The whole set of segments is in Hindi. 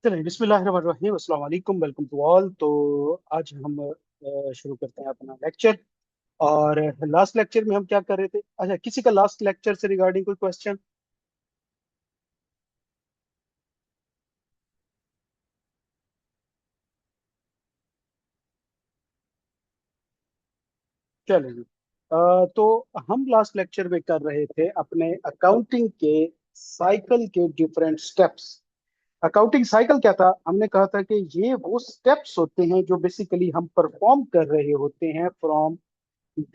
चलिए बिस्मिल्लाहिर्रहमानिर्रहीम अस्सलाम वालेकुम वेलकम टू ऑल। तो आज हम शुरू करते हैं अपना लेक्चर। और लास्ट लेक्चर में हम क्या कर रहे थे? अच्छा, किसी का लास्ट लेक्चर से रिगार्डिंग कोई क्वेश्चन? चलिए। तो हम लास्ट लेक्चर में कर रहे थे अपने अकाउंटिंग के साइकिल के डिफरेंट स्टेप्स। अकाउंटिंग साइकिल क्या था? हमने कहा था कि ये वो स्टेप्स होते हैं जो बेसिकली हम परफॉर्म कर रहे होते हैं फ्रॉम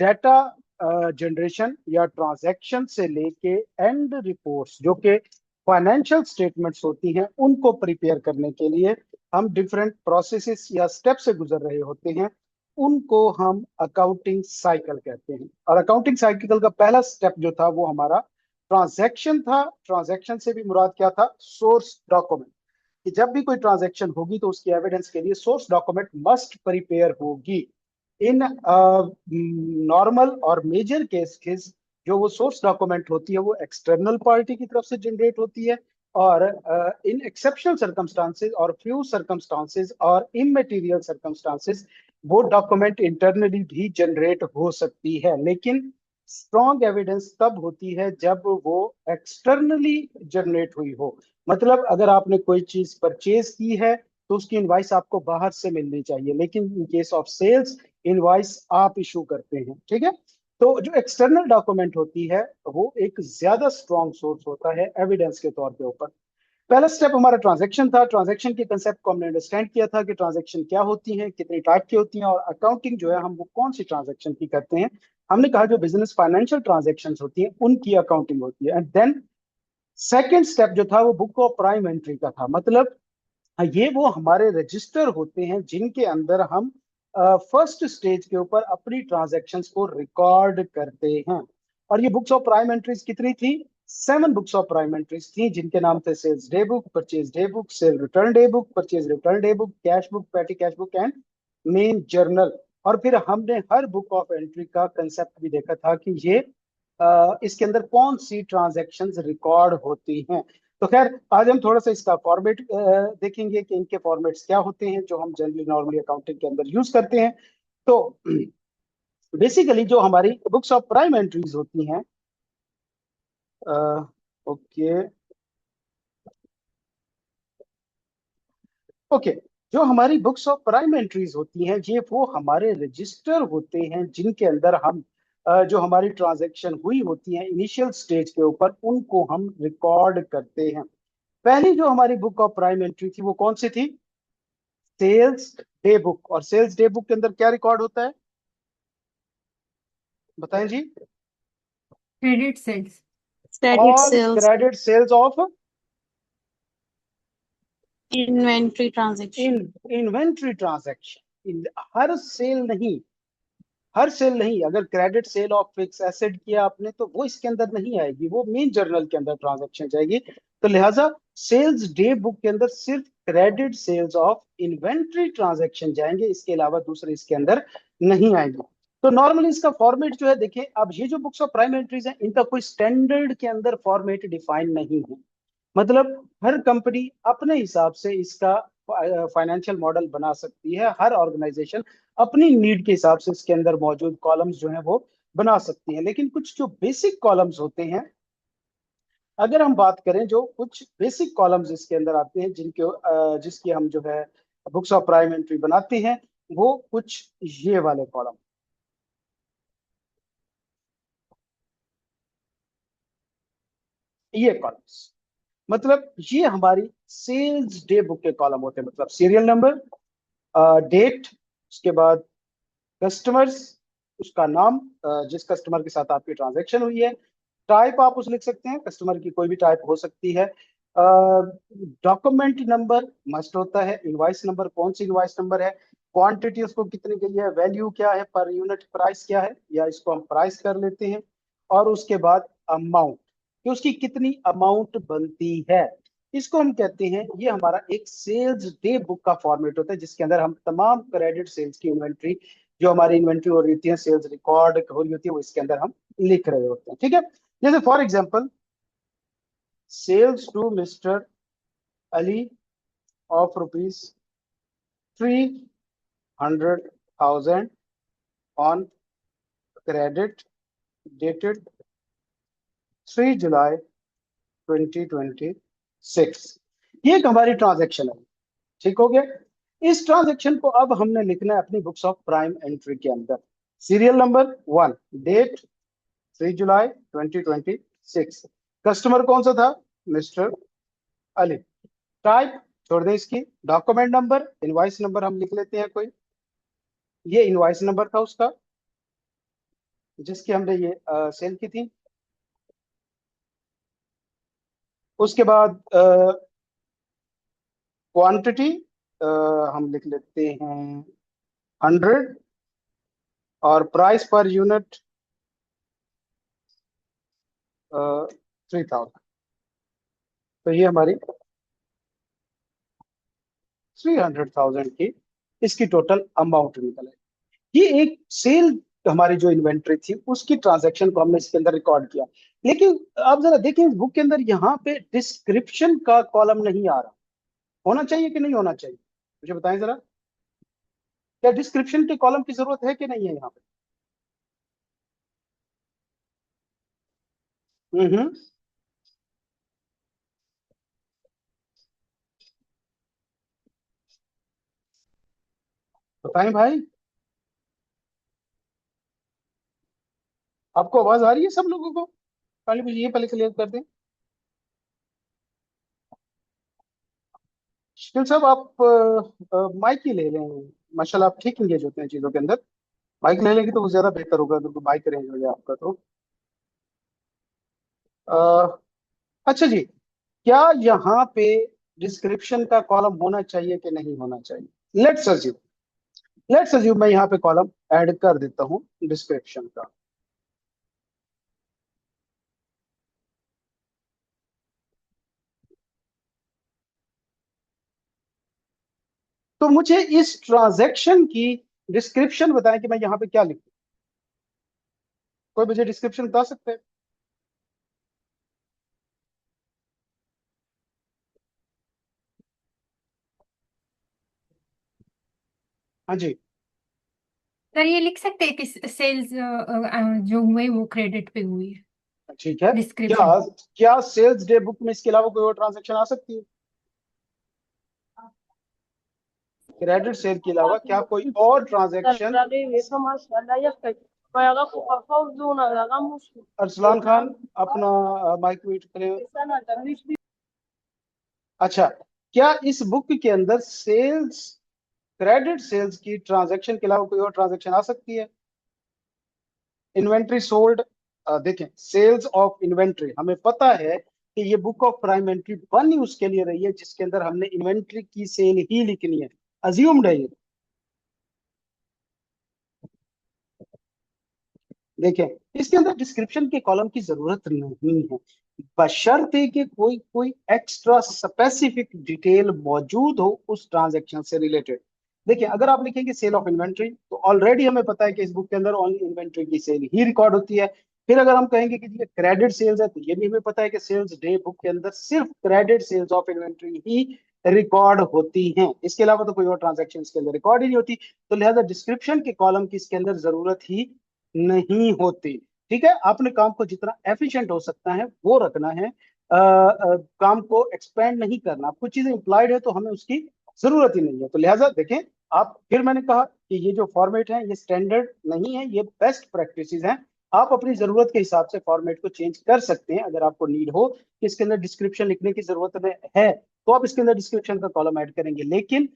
डेटा जनरेशन या ट्रांजैक्शन से लेके एंड रिपोर्ट्स जो कि फाइनेंशियल स्टेटमेंट्स होती हैं उनको प्रिपेयर करने के लिए हम डिफरेंट प्रोसेसेस या स्टेप से गुजर रहे होते हैं। उनको हम अकाउंटिंग साइकिल कहते हैं। और अकाउंटिंग साइकिल का पहला स्टेप जो था वो हमारा ट्रांजैक्शन था। ट्रांजैक्शन से भी मुराद क्या था? Source document. कि जब भी कोई ट्रांजैक्शन होगी तो उसकी एविडेंस के लिए सोर्स डॉक्यूमेंट मस्ट प्रिपेयर होगी। इन नॉर्मल और मेजर केसेस जो वो सोर्स डॉक्यूमेंट होती है वो एक्सटर्नल पार्टी की तरफ से जनरेट होती है। और इन एक्सेप्शनल सर्कमस्टांसेस और फ्यू सर्कमस्टांसेस और इमटेरियल सर्कमस्टांसेस वो डॉक्यूमेंट इंटरनली भी जनरेट हो सकती है। लेकिन स्ट्रॉन्ग एविडेंस तब होती है जब वो एक्सटर्नली जनरेट हुई हो। मतलब अगर आपने कोई चीज परचेज की है तो उसकी इनवाइस आपको बाहर से मिलनी चाहिए, लेकिन in case of sales invoice आप इशू करते हैं। ठीक है। तो जो एक्सटर्नल डॉक्यूमेंट होती है वो एक ज्यादा स्ट्रॉन्ग सोर्स होता है एविडेंस के तौर पे ऊपर। पहला स्टेप हमारा ट्रांजैक्शन था। ट्रांजैक्शन के कंसेप्ट को हमने अंडरस्टैंड किया था कि ट्रांजैक्शन क्या होती है, कितनी टाइप की होती हैं, और अकाउंटिंग जो है हम वो कौन सी ट्रांजैक्शन की करते हैं। हमने कहा जो बिजनेस फाइनेंशियल ट्रांजैक्शन होती हैं उनकी अकाउंटिंग होती है। एंड देन सेकेंड स्टेप जो था वो बुक ऑफ प्राइम एंट्री का था। मतलब ये वो हमारे रजिस्टर होते हैं जिनके अंदर हम फर्स्ट स्टेज के ऊपर अपनी ट्रांजैक्शंस को रिकॉर्ड करते हैं। और ये बुक्स ऑफ प्राइम एंट्रीज कितनी थी? 7 बुक्स ऑफ प्राइम एंट्रीज थी, जिनके नाम थे sales day book, purchase day book, sale return day book, purchase return day book, cash book, petty cash book and main journal. और फिर हमने हर बुक ऑफ एंट्री का कंसेप्ट भी देखा था कि ये इसके अंदर कौन सी ट्रांजैक्शंस रिकॉर्ड होती हैं। तो खैर आज हम थोड़ा सा इसका फॉर्मेट देखेंगे कि इनके फॉर्मेट्स क्या होते हैं जो हम जनरली नॉर्मली अकाउंटिंग के अंदर यूज करते हैं। तो बेसिकली जो हमारी बुक्स ऑफ प्राइम एंट्रीज होती हैं, ओके ओके, जो हमारी बुक्स ऑफ प्राइम एंट्रीज होती हैं ये वो हमारे रजिस्टर होते हैं जिनके अंदर हम जो हमारी ट्रांजैक्शन हुई होती है इनिशियल स्टेज के ऊपर उनको हम रिकॉर्ड करते हैं। पहली जो हमारी बुक ऑफ प्राइम एंट्री थी वो कौन सी थी? Sales day book. और सेल्स डे बुक के अंदर क्या रिकॉर्ड होता है? बताएं जी। Credit sales. Credit all sales, credit sales of inventory in transaction. Inventory transaction. हर सेल नहीं, हर सेल नहीं। अगर credit sale of fix asset किया आपने तो वो इसके अंदर नहीं आएगी, वो मेन जर्नल के अंदर ट्रांजैक्शन जाएगी। तो लिहाजा सेल्स डे बुक के अंदर सिर्फ credit sales of inventory transaction जाएंगे, इसके अलावा दूसरे इसके अंदर नहीं आएंगे। तो नॉर्मली इसका फॉर्मेट जो है, देखिए अब ये जो बुक्स ऑफ प्राइम एंट्रीज हैं इनका कोई स्टैंडर्ड के अंदर फॉर्मेट डिफाइन नहीं है। मतलब हर कंपनी अपने हिसाब से इसका फाइनेंशियल मॉडल बना सकती है। हर ऑर्गेनाइजेशन अपनी नीड के हिसाब से इसके अंदर मौजूद कॉलम्स जो हैं वो बना सकती हैं। लेकिन कुछ जो बेसिक कॉलम्स होते हैं, अगर हम बात करें जो कुछ बेसिक कॉलम्स इसके अंदर आते हैं जिनके जिसकी हम जो है बुक्स ऑफ प्राइम एंट्री बनाते हैं, वो कुछ ये वाले कॉलम, ये कॉलम्स, मतलब ये हमारी सेल्स डे बुक के कॉलम होते हैं। मतलब सीरियल नंबर, डेट, उसके बाद कस्टमर्स, उसका नाम, जिस कस्टमर के साथ आपकी ट्रांजैक्शन हुई है, टाइप आप उस लिख सकते हैं, कस्टमर की कोई भी टाइप हो सकती है। डॉक्यूमेंट नंबर मस्ट होता है, इनवाइस नंबर कौन सी इनवाइस नंबर है, क्वांटिटी उसको कितनी गई है, वैल्यू क्या है, पर यूनिट प्राइस क्या है या इसको हम प्राइस कर लेते हैं। और उसके बाद अमाउंट, कि उसकी कितनी अमाउंट बनती है, इसको हम कहते हैं। ये हमारा एक सेल्स डे बुक का फॉर्मेट होता है जिसके अंदर हम तमाम क्रेडिट सेल्स की इन्वेंट्री, जो हमारी इन्वेंट्री हो रही होती है, सेल्स रिकॉर्ड हो रही होती है, वो इसके अंदर हम लिख रहे होते हैं। ठीक है। जैसे for example sales to mister Ali of ₹300,000 on credit dated 3 July 2026। ये एक हमारी ट्रांजैक्शन है, ठीक हो गया। इस ट्रांजैक्शन को अब हमने लिखना है अपनी बुक्स ऑफ प्राइम एंट्री के अंदर। Serial number 1, date 3 July 2026, customer कौन सा था, मिस्टर अली। टाइप छोड़ दें इसकी, डॉक्यूमेंट नंबर, इनवॉइस नंबर हम लिख लेते हैं कोई, ये इनवॉइस नंबर था उसका जिसकी हमने ये सेल की थी। उसके बाद क्वांटिटी हम लिख लेते हैं 100, और प्राइस पर यूनिट 3000। तो ये हमारी 300,000 की इसकी टोटल अमाउंट निकल आई। ये एक सेल हमारी जो इन्वेंट्री थी उसकी ट्रांजैक्शन को हमने इसके अंदर रिकॉर्ड किया। लेकिन आप जरा देखें इस बुक के अंदर यहाँ पे डिस्क्रिप्शन का कॉलम नहीं आ रहा। होना चाहिए कि नहीं होना चाहिए, मुझे बताएं जरा। क्या डिस्क्रिप्शन के कॉलम की जरूरत है कि नहीं है यहाँ पे? हम्म। बताएं भाई, आपको आवाज आ रही है सब लोगों को? पहले मुझे ये पहले क्लियर कर दें। शिकिल साहब आप माइक ही ले लें, माशाल्लाह आप ठीक इंगेज होते हैं चीजों के अंदर। माइक ले लेंगे तो वो ज्यादा बेहतर होगा अगर माइक रेंज हो जाए आपका तो। अ, अच्छा जी, क्या यहाँ पे डिस्क्रिप्शन का कॉलम होना चाहिए कि नहीं होना चाहिए? लेट्स अज्यूम मैं यहाँ पे कॉलम ऐड कर देता हूँ डिस्क्रिप्शन का। तो मुझे इस ट्रांजैक्शन की डिस्क्रिप्शन बताएं कि मैं यहाँ पे क्या लिखूं। कोई मुझे डिस्क्रिप्शन बता सकते हैं? हाँ जी। सर ये लिख सकते हैं कि सेल्स जो हुए वो क्रेडिट पे हुई है, ठीक है। क्या डिस्क्रिप्शन। क्या सेल्स डे बुक में इसके अलावा कोई और ट्रांजैक्शन आ सकती है? क्रेडिट सेल के अलावा क्या कोई और ट्रांजैक्शन? अरसलान खान अपना माइक म्यूट करें। अच्छा, क्या इस बुक के अंदर सेल्स, क्रेडिट सेल्स की ट्रांजैक्शन के अलावा कोई और ट्रांजैक्शन आ सकती है? इन्वेंट्री सोल्ड, देखें सेल्स ऑफ इन्वेंट्री, हमें पता है कि ये बुक ऑफ प्राइम एंट्री बनी उसके लिए रही है जिसके अंदर हमने इन्वेंट्री की सेल ही लिखनी है। अज्यूम्ड है ये। देखें इसके अंदर डिस्क्रिप्शन के कॉलम की जरूरत नहीं है, बशर्ते कि कोई कोई एक्स्ट्रा स्पेसिफिक डिटेल मौजूद हो उस ट्रांजैक्शन से रिलेटेड। देखिए अगर आप लिखेंगे सेल ऑफ इन्वेंट्री तो ऑलरेडी हमें पता है कि इस बुक के अंदर ओनली इन्वेंट्री की सेल ही रिकॉर्ड होती है। फिर अगर हम कहेंगे कि ये क्रेडिट सेल्स है तो ये भी हमें पता है कि सेल्स डे बुक के अंदर सिर्फ क्रेडिट सेल्स ऑफ इन्वेंट्री ही रिकॉर्ड होती हैं, इसके अलावा तो कोई और ट्रांजैक्शन इसके अंदर रिकॉर्ड ही नहीं होती। तो लिहाजा डिस्क्रिप्शन के कॉलम की इसके अंदर जरूरत ही नहीं होती। ठीक है, आपने काम को जितना एफिशिएंट हो सकता है वो रखना है, काम को एक्सपेंड नहीं करना। कुछ चीजें इंप्लाइड है तो हमें उसकी जरूरत ही नहीं है। तो लिहाजा देखें आप, फिर मैंने कहा कि ये जो फॉर्मेट है ये स्टैंडर्ड नहीं है, ये बेस्ट प्रैक्टिसेस हैं। आप अपनी जरूरत के हिसाब से फॉर्मेट को चेंज कर सकते हैं। अगर आपको नीड हो कि इसके अंदर डिस्क्रिप्शन लिखने की जरूरत है तो आप इसके अंदर डिस्क्रिप्शन का कॉलम ऐड करेंगे, लेकिन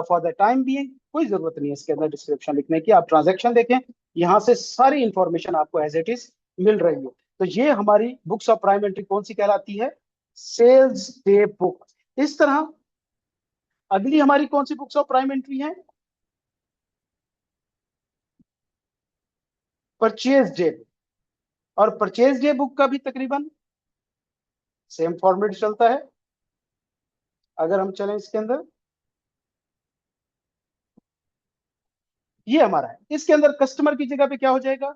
फॉर द टाइम बीइंग कोई जरूरत नहीं है इसके अंदर डिस्क्रिप्शन लिखने की। आप ट्रांजैक्शन देखें, यहाँ से सारी इंफॉर्मेशन आपको एज इट इज मिल रही है। तो ये हमारी बुक्स ऑफ प्राइम एंट्री कौन सी कहलाती है? Sales day book. इस तरह अगली हमारी कौन सी बुक्स ऑफ प्राइम एंट्री है? Purchase day book. और परचेज डे बुक का भी तकरीबन सेम फॉर्मेट चलता है। अगर हम चलें इसके अंदर, ये हमारा है, इसके अंदर कस्टमर की जगह पे क्या हो जाएगा?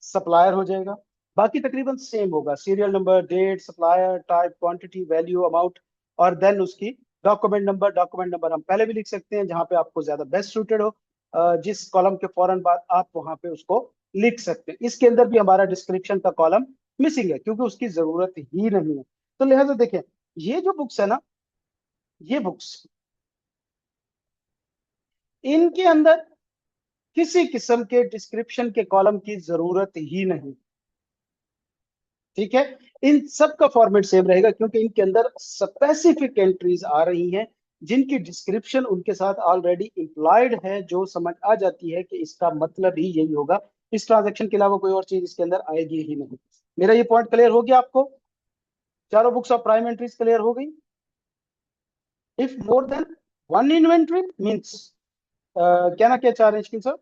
सप्लायर हो जाएगा। बाकी तकरीबन सेम होगा, serial number, date, supplier, type, quantity, value, amount, और देन उसकी डॉक्यूमेंट नंबर हम पहले भी लिख सकते हैं, जहां पे आपको ज्यादा बेस्ट सूटेड हो, जिस कॉलम के फौरन बाद आप वहां पे उसको लिख सकते हैं। इसके अंदर भी हमारा डिस्क्रिप्शन का कॉलम मिसिंग है, क्योंकि उसकी जरूरत ही नहीं है। तो लिहाजा देखें, ये जो बुक्स है ना, ये बुक्स, इनके अंदर किसी किस्म के डिस्क्रिप्शन के कॉलम की जरूरत ही नहीं। ठीक है, इन सब का फॉर्मेट सेम रहेगा, क्योंकि इनके अंदर स्पेसिफिक एंट्रीज आ रही हैं जिनकी डिस्क्रिप्शन उनके साथ ऑलरेडी इंप्लॉयड है, जो समझ आ जाती है कि इसका मतलब ही यही होगा। इस ट्रांजैक्शन के अलावा कोई और चीज इसके अंदर आएगी ही नहीं। मेरा ये पॉइंट क्लियर हो गया आपको? चारों books of prime entries clear हो गई? If more than one inventory means, क्या ना क्या चाह रहे हैं sir?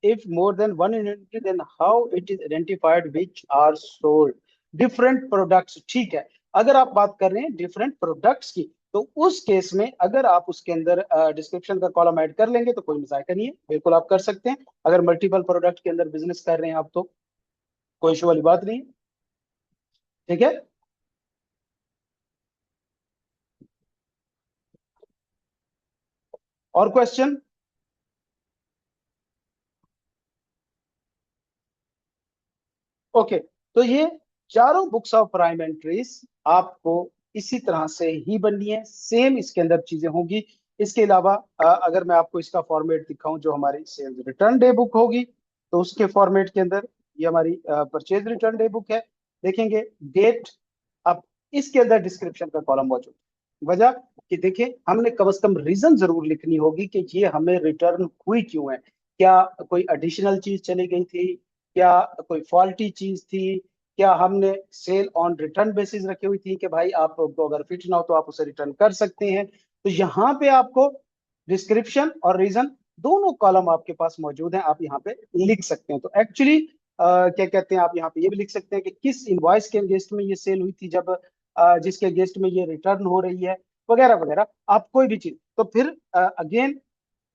if more than one entity, then how it is identified which are sold? Different products, ठीक है। अगर आप बात कर रहे हैं डिफरेंट प्रोडक्ट्स की, तो उस केस में अगर आप उसके अंदर डिस्क्रिप्शन का कॉलम ऐड कर लेंगे तो कोई मजाक नहीं है, बिल्कुल आप कर सकते हैं। अगर मल्टीपल प्रोडक्ट के अंदर बिजनेस कर रहे हैं आप, तो कोई इशू वाली बात नहीं है। ठीक है, और क्वेश्चन? ओके, तो ये चारों बुक्स ऑफ प्राइम एंट्रीज आपको इसी तरह से ही बननी है, सेम इसके अंदर चीजें होंगी। इसके अलावा अगर मैं आपको इसका फॉर्मेट दिखाऊं, जो हमारी सेल्स रिटर्न डे बुक होगी, तो उसके फॉर्मेट के अंदर ये हमारी परचेज रिटर्न डे बुक है। देखेंगे डेट, अब इसके अंदर डिस्क्रिप्शन का कॉलम मौजूद है। वजह कि देखिए, हमने कम से कम रीजन जरूर लिखनी होगी कि ये हमें रिटर्न हुई क्यों है। क्या कोई एडिशनल चीज चली गई थी, क्या कोई फॉल्टी चीज थी, क्या हमने सेल ऑन रिटर्न बेसिस रखी हुई थी कि भाई आपको अगर फिट ना हो तो आप उसे रिटर्न कर सकते हैं। तो यहाँ पे आपको डिस्क्रिप्शन और रीजन दोनों कॉलम आपके पास मौजूद हैं, आप यहाँ पे लिख सकते हैं। तो एक्चुअली क्या कहते हैं, आप यहाँ पे ये भी लिख सकते हैं कि किस इनवॉइस के अगेंस्ट में ये सेल हुई थी, जब जिसके अगेंस्ट में ये रिटर्न हो रही है, वगैरह वगैरह। आप कोई भी चीज, तो फिर again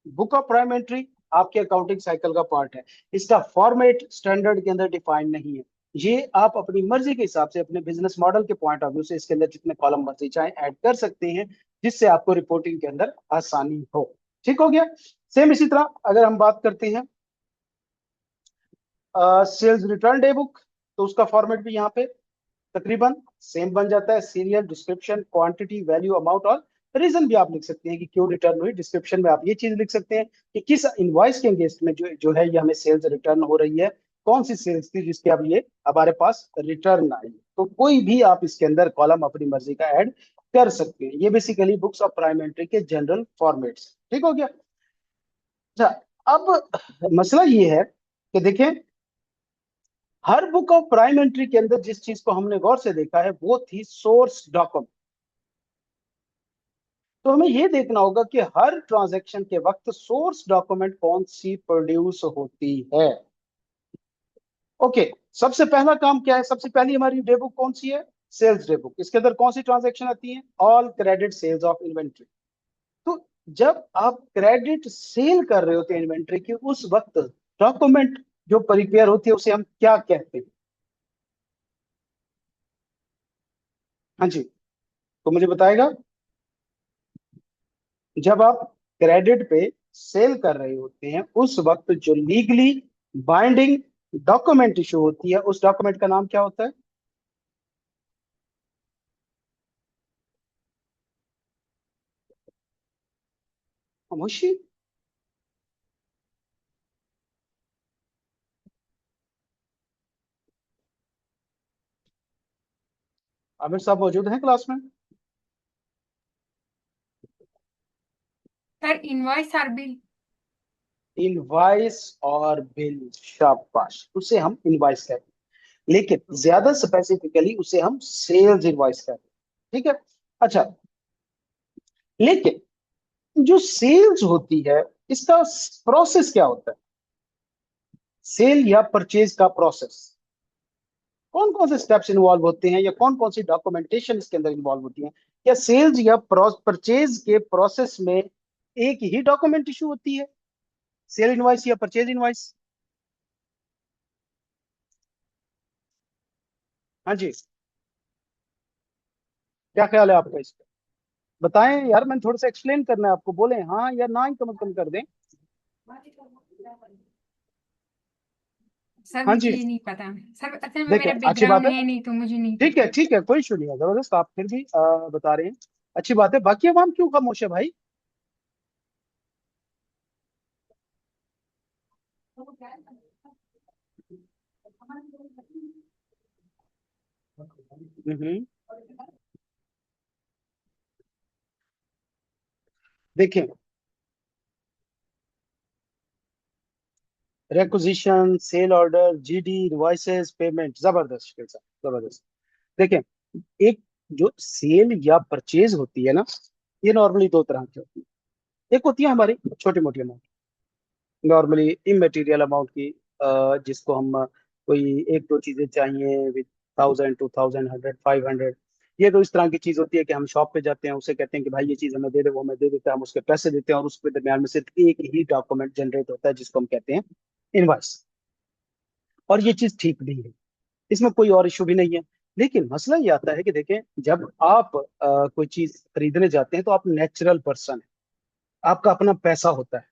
book of prime entry आपके अकाउंटिंग साइकिल का पार्ट है। इसका फॉर्मेट स्टैंडर्ड के अंदर डिफाइंड नहीं है। ये आप अपनी मर्जी के हिसाब से, अपने बिजनेस मॉडल के पॉइंट ऑफ व्यू से इसके अंदर जितने कॉलम मर्जी चाहे ऐड कर सकते हैं, जिससे आपको रिपोर्टिंग के अंदर आसानी हो। ठीक हो गया? सेम इसी तरह अगर हम बात करते हैं सेल्स रिटर्न डे बुक, तो उसका फॉर्मेट भी यहाँ पे तकरीबन सेम बन जाता है। Serial, description, quantity, value, amount और रीजन भी आप लिख सकते हैं कि क्यों रिटर्न हुई। डिस्क्रिप्शन में आप ये चीज लिख सकते हैं कि किस इनवॉइस के अगेंस्ट में जो है ये हमें सेल्स रिटर्न हो रही है, कौन सी सेल्स थी जिसके अब ये हमारे पास रिटर्न आई। तो कोई भी आप इसके अंदर कॉलम अपनी मर्जी का ऐड कर सकते हैं। ये basically books of prime entry के जनरल फॉर्मेट्स। ठीक हो गया? अच्छा, अब मसला ये है कि देखें, हर बुक ऑफ प्राइम एंट्री के अंदर जिस चीज को हमने गौर से देखा है वो थी सोर्स डॉक्यूमेंट। तो हमें यह देखना होगा कि हर ट्रांजैक्शन के वक्त सोर्स डॉक्यूमेंट कौन सी प्रोड्यूस होती है। ओके, सबसे पहला काम क्या है? सबसे पहली हमारी डे बुक कौन सी है? Sales day book. इसके अंदर कौन सी ट्रांजैक्शन आती है? All credit sales of inventory. तो जब आप क्रेडिट सेल कर रहे होते हैं इन्वेंट्री की, उस वक्त डॉक्यूमेंट जो प्रिपेयर होती है उसे हम क्या कहते हैं? हाँ जी, तो मुझे बताएगा। जब आप क्रेडिट पे सेल कर रहे होते हैं, उस वक्त जो लीगली बाइंडिंग डॉक्यूमेंट इशू होती है, उस डॉक्यूमेंट का नाम क्या होता है? खामोशी। आमिर साहब मौजूद हैं क्लास में? सर इनवॉइस और बिल। इनवाइस और बिल, शाबाश, उसे हम इनवाइस कहते हैं, लेकिन ज्यादा स्पेसिफिकली उसे हम सेल्स इनवाइस कहते हैं। ठीक है, अच्छा, लेकिन जो सेल्स होती है, इसका प्रोसेस क्या होता है? सेल या परचेज का प्रोसेस, कौन कौन से स्टेप्स इन्वॉल्व होते हैं, या कौन कौन सी डॉक्यूमेंटेशन इसके अंदर इन्वॉल्व होती है? क्या सेल्स या परचेज के प्रोसेस में एक ही डॉक्यूमेंट इशू होती है, सेल इनवॉइस या परचेज इनवॉइस? हाँ जी, क्या ख्याल है आपका इस पे? बताएं यार, मैंने थोड़ा सा एक्सप्लेन करना है आपको, बोले हाँ या ना ही कम से कम कर दें। सर हाँ मुझे जी। ये नहीं पता। सर असल में देखें, मेरा अच्छी बात बैकग्राउंड है। है नहीं तो मुझे नहीं ठीक पता। है ठीक है, कोई इशू नहीं है, जबरदस्त, आप फिर भी बता रहे हैं। अच्छी बात है, बाकी अवाम क्यों खामोश है भाई? हम्म। देखें, requisition, sale order, GD, invoices, payment, जबरदस्त शेखर साहब, जबरदस्त। देखें, एक जो सेल या परचेज होती है ना, ये नॉर्मली दो तरह की होती है। एक होती है हमारी छोटी मोटी अमाउंट, नॉर्मली इमटेरियल अमाउंट की, जिसको हम कोई एक दो चीजें चाहिए विद 1000, 2000, 100, 500, ये तो इस तरह की चीज होती है कि हम शॉप पे जाते हैं, उसे कहते हैं कि भाई ये चीज हमें दे दे, वो हमें दे देता है, हम उसके पैसे देते हैं और उसके दरमियान में सिर्फ एक ही डॉक्यूमेंट जनरेट होता है जिसको हम कहते हैं इनवॉइस। और ये चीज ठीक भी है, इसमें कोई और इशू भी नहीं है। लेकिन मसला ये आता है कि देखें, जब आप कोई चीज खरीदने जाते हैं तो आप नेचुरल पर्सन है, आपका अपना पैसा होता है,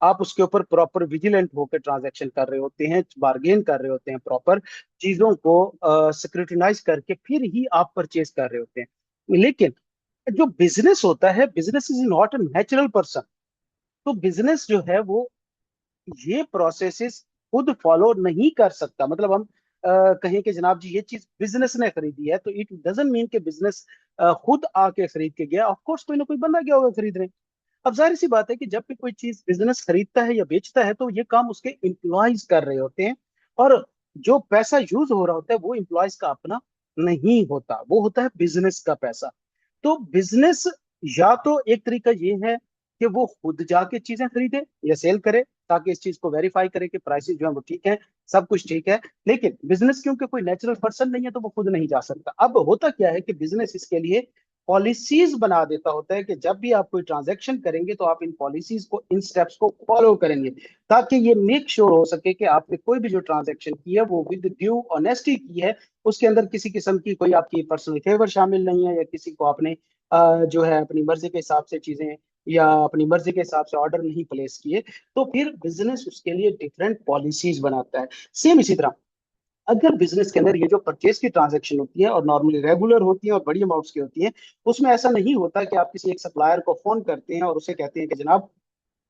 आप उसके ऊपर प्रॉपर विजिलेंट होकर ट्रांजैक्शन कर रहे होते हैं, बार्गेन कर रहे होते हैं, प्रॉपर चीजों को स्क्रूटिनाइज करके फिर ही आप परचेज कर रहे होते हैं। लेकिन जो बिजनेस होता है, business is not a natural person. तो बिजनेस जो है वो ये प्रोसेसेस खुद फॉलो नहीं कर सकता। मतलब हम कहें कि जनाब जी ये चीज बिजनेस ने खरीदी है, तो इट डजंट मीन कि बिजनेस खुद आके खरीद के गया, ऑफ कोर्स कोई ना कोई बंदा गया होगा खरीदने। अब जाहिर सी बात है कि जब भी कोई चीज बिजनेस खरीदता है या बेचता है तो ये काम उसके एम्प्लॉयज कर रहे होते हैं, और जो पैसा यूज हो रहा होता है वो एम्प्लॉयज का अपना नहीं होता, वो होता है बिजनेस का पैसा। तो बिजनेस या तो एक तरीका ये है कि वो खुद जाके चीजें खरीदे या सेल करे, ताकि इस चीज को वेरीफाई करे कि प्राइसेस जो है वो ठीक है, सब कुछ ठीक है। लेकिन बिजनेस क्योंकि कोई नेचुरल पर्सन नहीं है तो वो खुद नहीं जा सकता। अब होता क्या है कि बिजनेस इसके लिए पॉलिसीज बना देता होता है कि जब भी आप कोई ट्रांजैक्शन करेंगे तो आप इन पॉलिसीज को, इन स्टेप्स को फॉलो करेंगे, ताकि ये मेक श्योर हो सके कि आपने कोई भी जो ट्रांजैक्शन की है वो विद ड्यू ऑनेस्टी की है, उसके अंदर किसी किस्म की कोई आपकी पर्सनल फेवर शामिल नहीं है, या किसी को आपने जो है अपनी मर्जी के हिसाब से चीजें या अपनी मर्जी के हिसाब से ऑर्डर नहीं प्लेस किए। तो फिर बिजनेस उसके लिए डिफरेंट पॉलिसीज बनाता है। सेम इसी तरह अगर बिजनेस के अंदर ये जो परचेज की ट्रांजैक्शन होती है और नॉर्मली रेगुलर होती है और बड़ी अमाउंट्स की होती है, उसमें ऐसा नहीं होता कि आप किसी एक सप्लायर को फोन करते हैं और उसे कहते हैं कि जनाब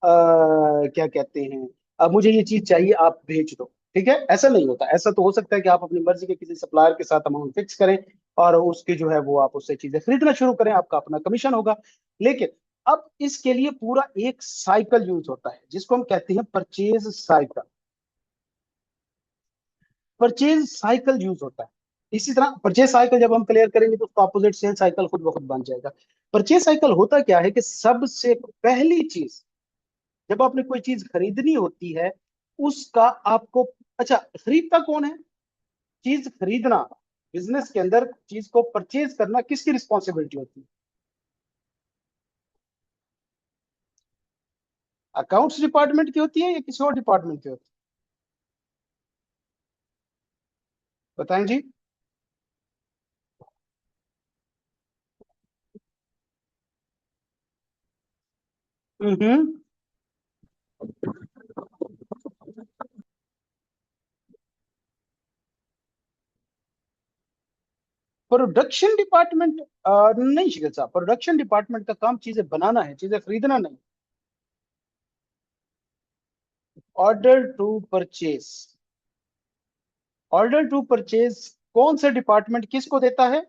क्या कहते हैं, अब मुझे ये चीज चाहिए, आप भेज दो। ठीक है, ऐसा नहीं होता। ऐसा तो हो सकता है कि आप अपनी मर्जी के किसी सप्लायर के साथ अमाउंट फिक्स करें और उसकी जो है वो आप उससे चीजें खरीदना शुरू करें, आपका अपना कमीशन होगा। लेकिन अब इसके लिए पूरा एक साइकिल यूज होता है जिसको हम कहते हैं purchase cycle. Purchase cycle use होता है। इसी तरह परचेज साइकिल जब हम क्लियर करेंगे तो उसका अपोजिट सेल साइकिल खुद ब खुद बन जाएगा। परचेज साइकिल होता क्या है कि सबसे पहली चीज जब आपने कोई चीज खरीदनी होती है, उसका आपको, अच्छा खरीदता कौन है? चीज खरीदना, बिजनेस के अंदर चीज को परचेज करना किसकी रिस्पॉन्सिबिलिटी होती है? अकाउंट्स डिपार्टमेंट की होती है या किसी और डिपार्टमेंट की होती है? बताएं जी। हम्म। प्रोडक्शन डिपार्टमेंट नहीं शिकल साहब, प्रोडक्शन डिपार्टमेंट का काम चीजें बनाना है, चीजें खरीदना नहीं। Order to purchase, order to purchase कौन सा डिपार्टमेंट किसको देता है?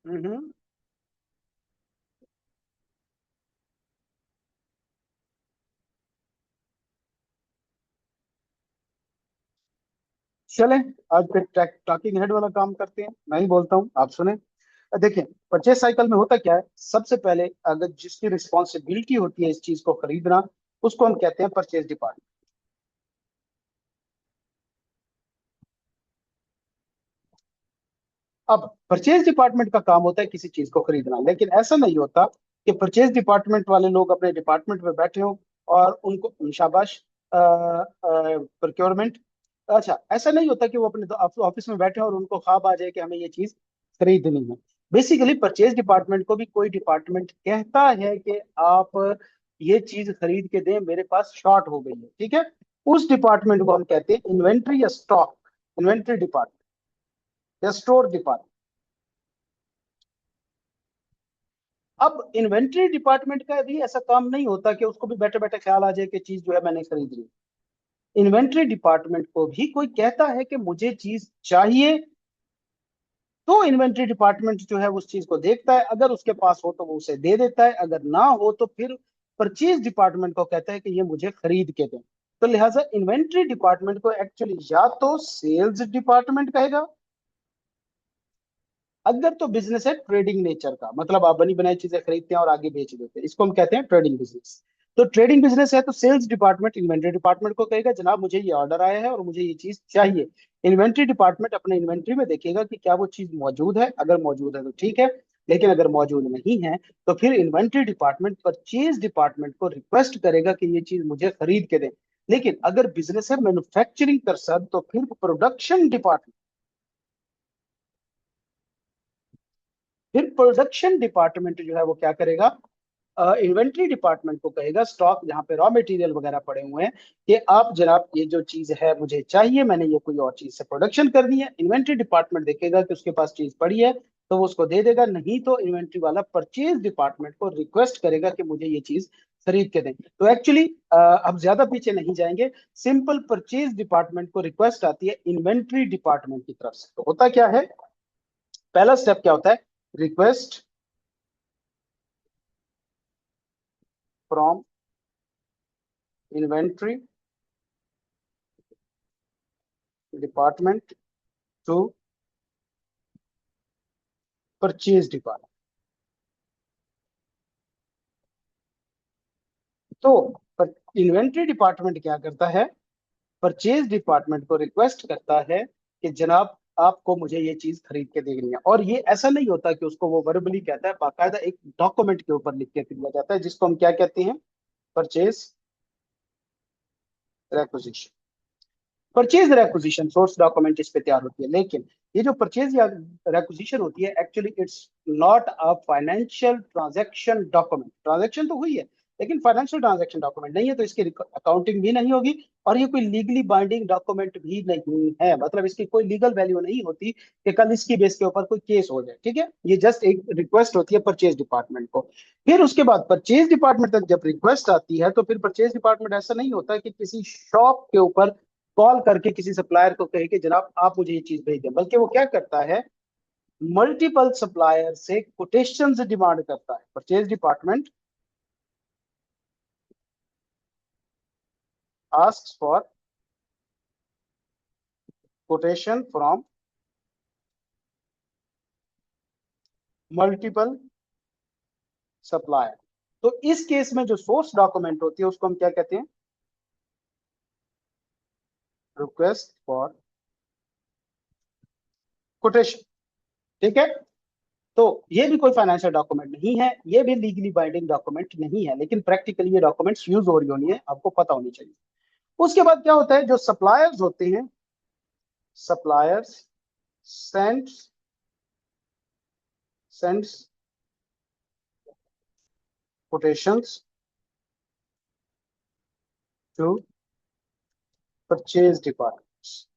हम्म। चलें, आज फिर टॉकिंग हेड वाला काम करते हैं, मैं ही बोलता हूँ आप सुने। देखिए, परचेज साइकिल में होता क्या है, सबसे पहले अगर जिसकी रिस्पॉन्सिबिलिटी होती है इस चीज को खरीदना, उसको हम कहते हैं परचेज डिपार्टमेंट। अब परचेज डिपार्टमेंट का काम होता है किसी चीज को खरीदना, लेकिन ऐसा नहीं होता कि परचेज डिपार्टमेंट वाले लोग अपने डिपार्टमेंट में बैठे हों और उनको शाबाश, प्रोक्योरमेंट। अच्छा, ऐसा नहीं होता कि वो अपने ऑफिस में बैठे और उनको ख्वाब आ जाए कि हमें ये चीज खरीदनी है। बेसिकली परचेज डिपार्टमेंट को भी कोई डिपार्टमेंट कहता है कि आप ये चीज खरीद के दें, मेरे पास शॉर्ट हो गई है, ठीक है। उस डिपार्टमेंट को हम कहते हैं इन्वेंट्री या स्टॉक, इन्वेंट्री डिपार्टमेंट या स्टोर डिपार्टमेंट। अब इन्वेंट्री डिपार्टमेंट का भी ऐसा काम नहीं होता कि उसको भी बैठे बैठे ख्याल आ जाए कि चीज जो है मैंने खरीद ली। इन्वेंट्री डिपार्टमेंट को भी कोई कहता है कि मुझे चीज चाहिए, तो इन्वेंट्री डिपार्टमेंट जो है उस चीज को देखता है, अगर उसके पास हो तो वो उसे दे देता है, अगर ना हो तो फिर परचेज डिपार्टमेंट को कहता है कि ये मुझे खरीद के दें। तो लिहाजा इन्वेंट्री डिपार्टमेंट को एक्चुअली या तो सेल्स डिपार्टमेंट कहेगा, अगर तो बिजनेस है ट्रेडिंग नेचर का, मतलब आप बनी बनाई चीजें खरीदते हैं और आगे बेच देते हैं, इसको हम कहते हैं ट्रेडिंग बिजनेस। तो ट्रेडिंग बिजनेस है तो सेल्स डिपार्टमेंट इन्वेंट्री डिपार्टमेंट को कहेगा जनाब मुझे ये ऑर्डर आया है और मुझे ये चीज चाहिए। इन्वेंट्री डिपार्टमेंट अपने इन्वेंट्री में देखेगा कि क्या वो चीज मौजूद है, अगर मौजूद है तो ठीक है, लेकिन अगर मौजूद नहीं है तो फिर इन्वेंट्री डिपार्टमेंट परचेज डिपार्टमेंट को रिक्वेस्ट करेगा कि ये चीज मुझे खरीद के दें। लेकिन अगर बिजनेस है मैन्युफैक्चरिंग का सर, तो फिर प्रोडक्शन डिपार्टमेंट जो है वो क्या करेगा, इन्वेंट्री डिपार्टमेंट को कहेगा, स्टॉक जहां पे रॉ मटेरियल वगैरह पड़े हुए हैं, कि आप जनाब ये जो चीज है मुझे चाहिए, मैंने ये कोई और चीज से प्रोडक्शन कर दी है। इन्वेंट्री डिपार्टमेंट देखेगा कि उसके पास चीज पड़ी है तो वो उसको दे देगा, नहीं तो इन्वेंट्री वाला परचेज डिपार्टमेंट को रिक्वेस्ट करेगा कि मुझे ये चीज खरीद के दें। तो एक्चुअली अब ज्यादा पीछे नहीं जाएंगे, सिंपल परचेज डिपार्टमेंट को रिक्वेस्ट आती है इन्वेंट्री डिपार्टमेंट की तरफ से। तो होता क्या है, पहला स्टेप क्या होता है, request from inventory department to purchase department. तो इन्वेंट्री डिपार्टमेंट क्या करता है, परचेज डिपार्टमेंट को रिक्वेस्ट करता है कि जनाब आपको मुझे ये चीज खरीद के देनी है। और ये ऐसा नहीं होता कि उसको वो वर्बली कहता है, बाकायदा एक डॉक्यूमेंट के ऊपर लिख के दिया जाता है, जिसको हम क्या कहते हैं, purchase requisition. Purchase requisition source document इस पे तैयार होती है, लेकिन ये जो परचेज या रेक्विजिशन होती है actually it's not a financial transaction document. Transaction तो हुई है लेकिन फाइनेंशियल ट्रांजैक्शन डॉक्यूमेंट नहीं है, तो इसकी अकाउंटिंग भी नहीं होगी और ये कोई लीगली बाइंडिंग डॉक्यूमेंट भी नहीं है, मतलब इसकी कोई लीगल वैल्यू नहीं होती कि कल इसकी बेस के ऊपर कोई केस हो जाए, ठीक है। ये जस्ट एक रिक्वेस्ट होती है परचेज डिपार्टमेंट को। फिर उसके बाद परचेज डिपार्टमेंट तक जब रिक्वेस्ट आती है तो फिर परचेज डिपार्टमेंट ऐसा नहीं होता कि किसी शॉप के ऊपर कॉल करके किसी सप्लायर को कहे कि जनाब आप मुझे ये चीज भेज दें, बल्कि वो क्या करता है, मल्टीपल सप्लायर से कोटेशंस डिमांड करता है। Purchase department asks for quotation from multiple supplier. तो इस केस में जो सोर्स डॉक्यूमेंट होती है उसको हम क्या कहते हैं, रिक्वेस्ट फॉर कोटेशन, ठीक है। तो ये भी कोई फाइनेंशियल डॉक्यूमेंट नहीं है, ये भी लीगली बाइंडिंग डॉक्यूमेंट नहीं है, लेकिन प्रैक्टिकली ये डॉक्यूमेंट्स यूज हो रही होनी है, आपको पता होनी चाहिए। उसके बाद क्या होता है, जो सप्लायर्स होते हैं, suppliers sends sends quotations to purchase departments,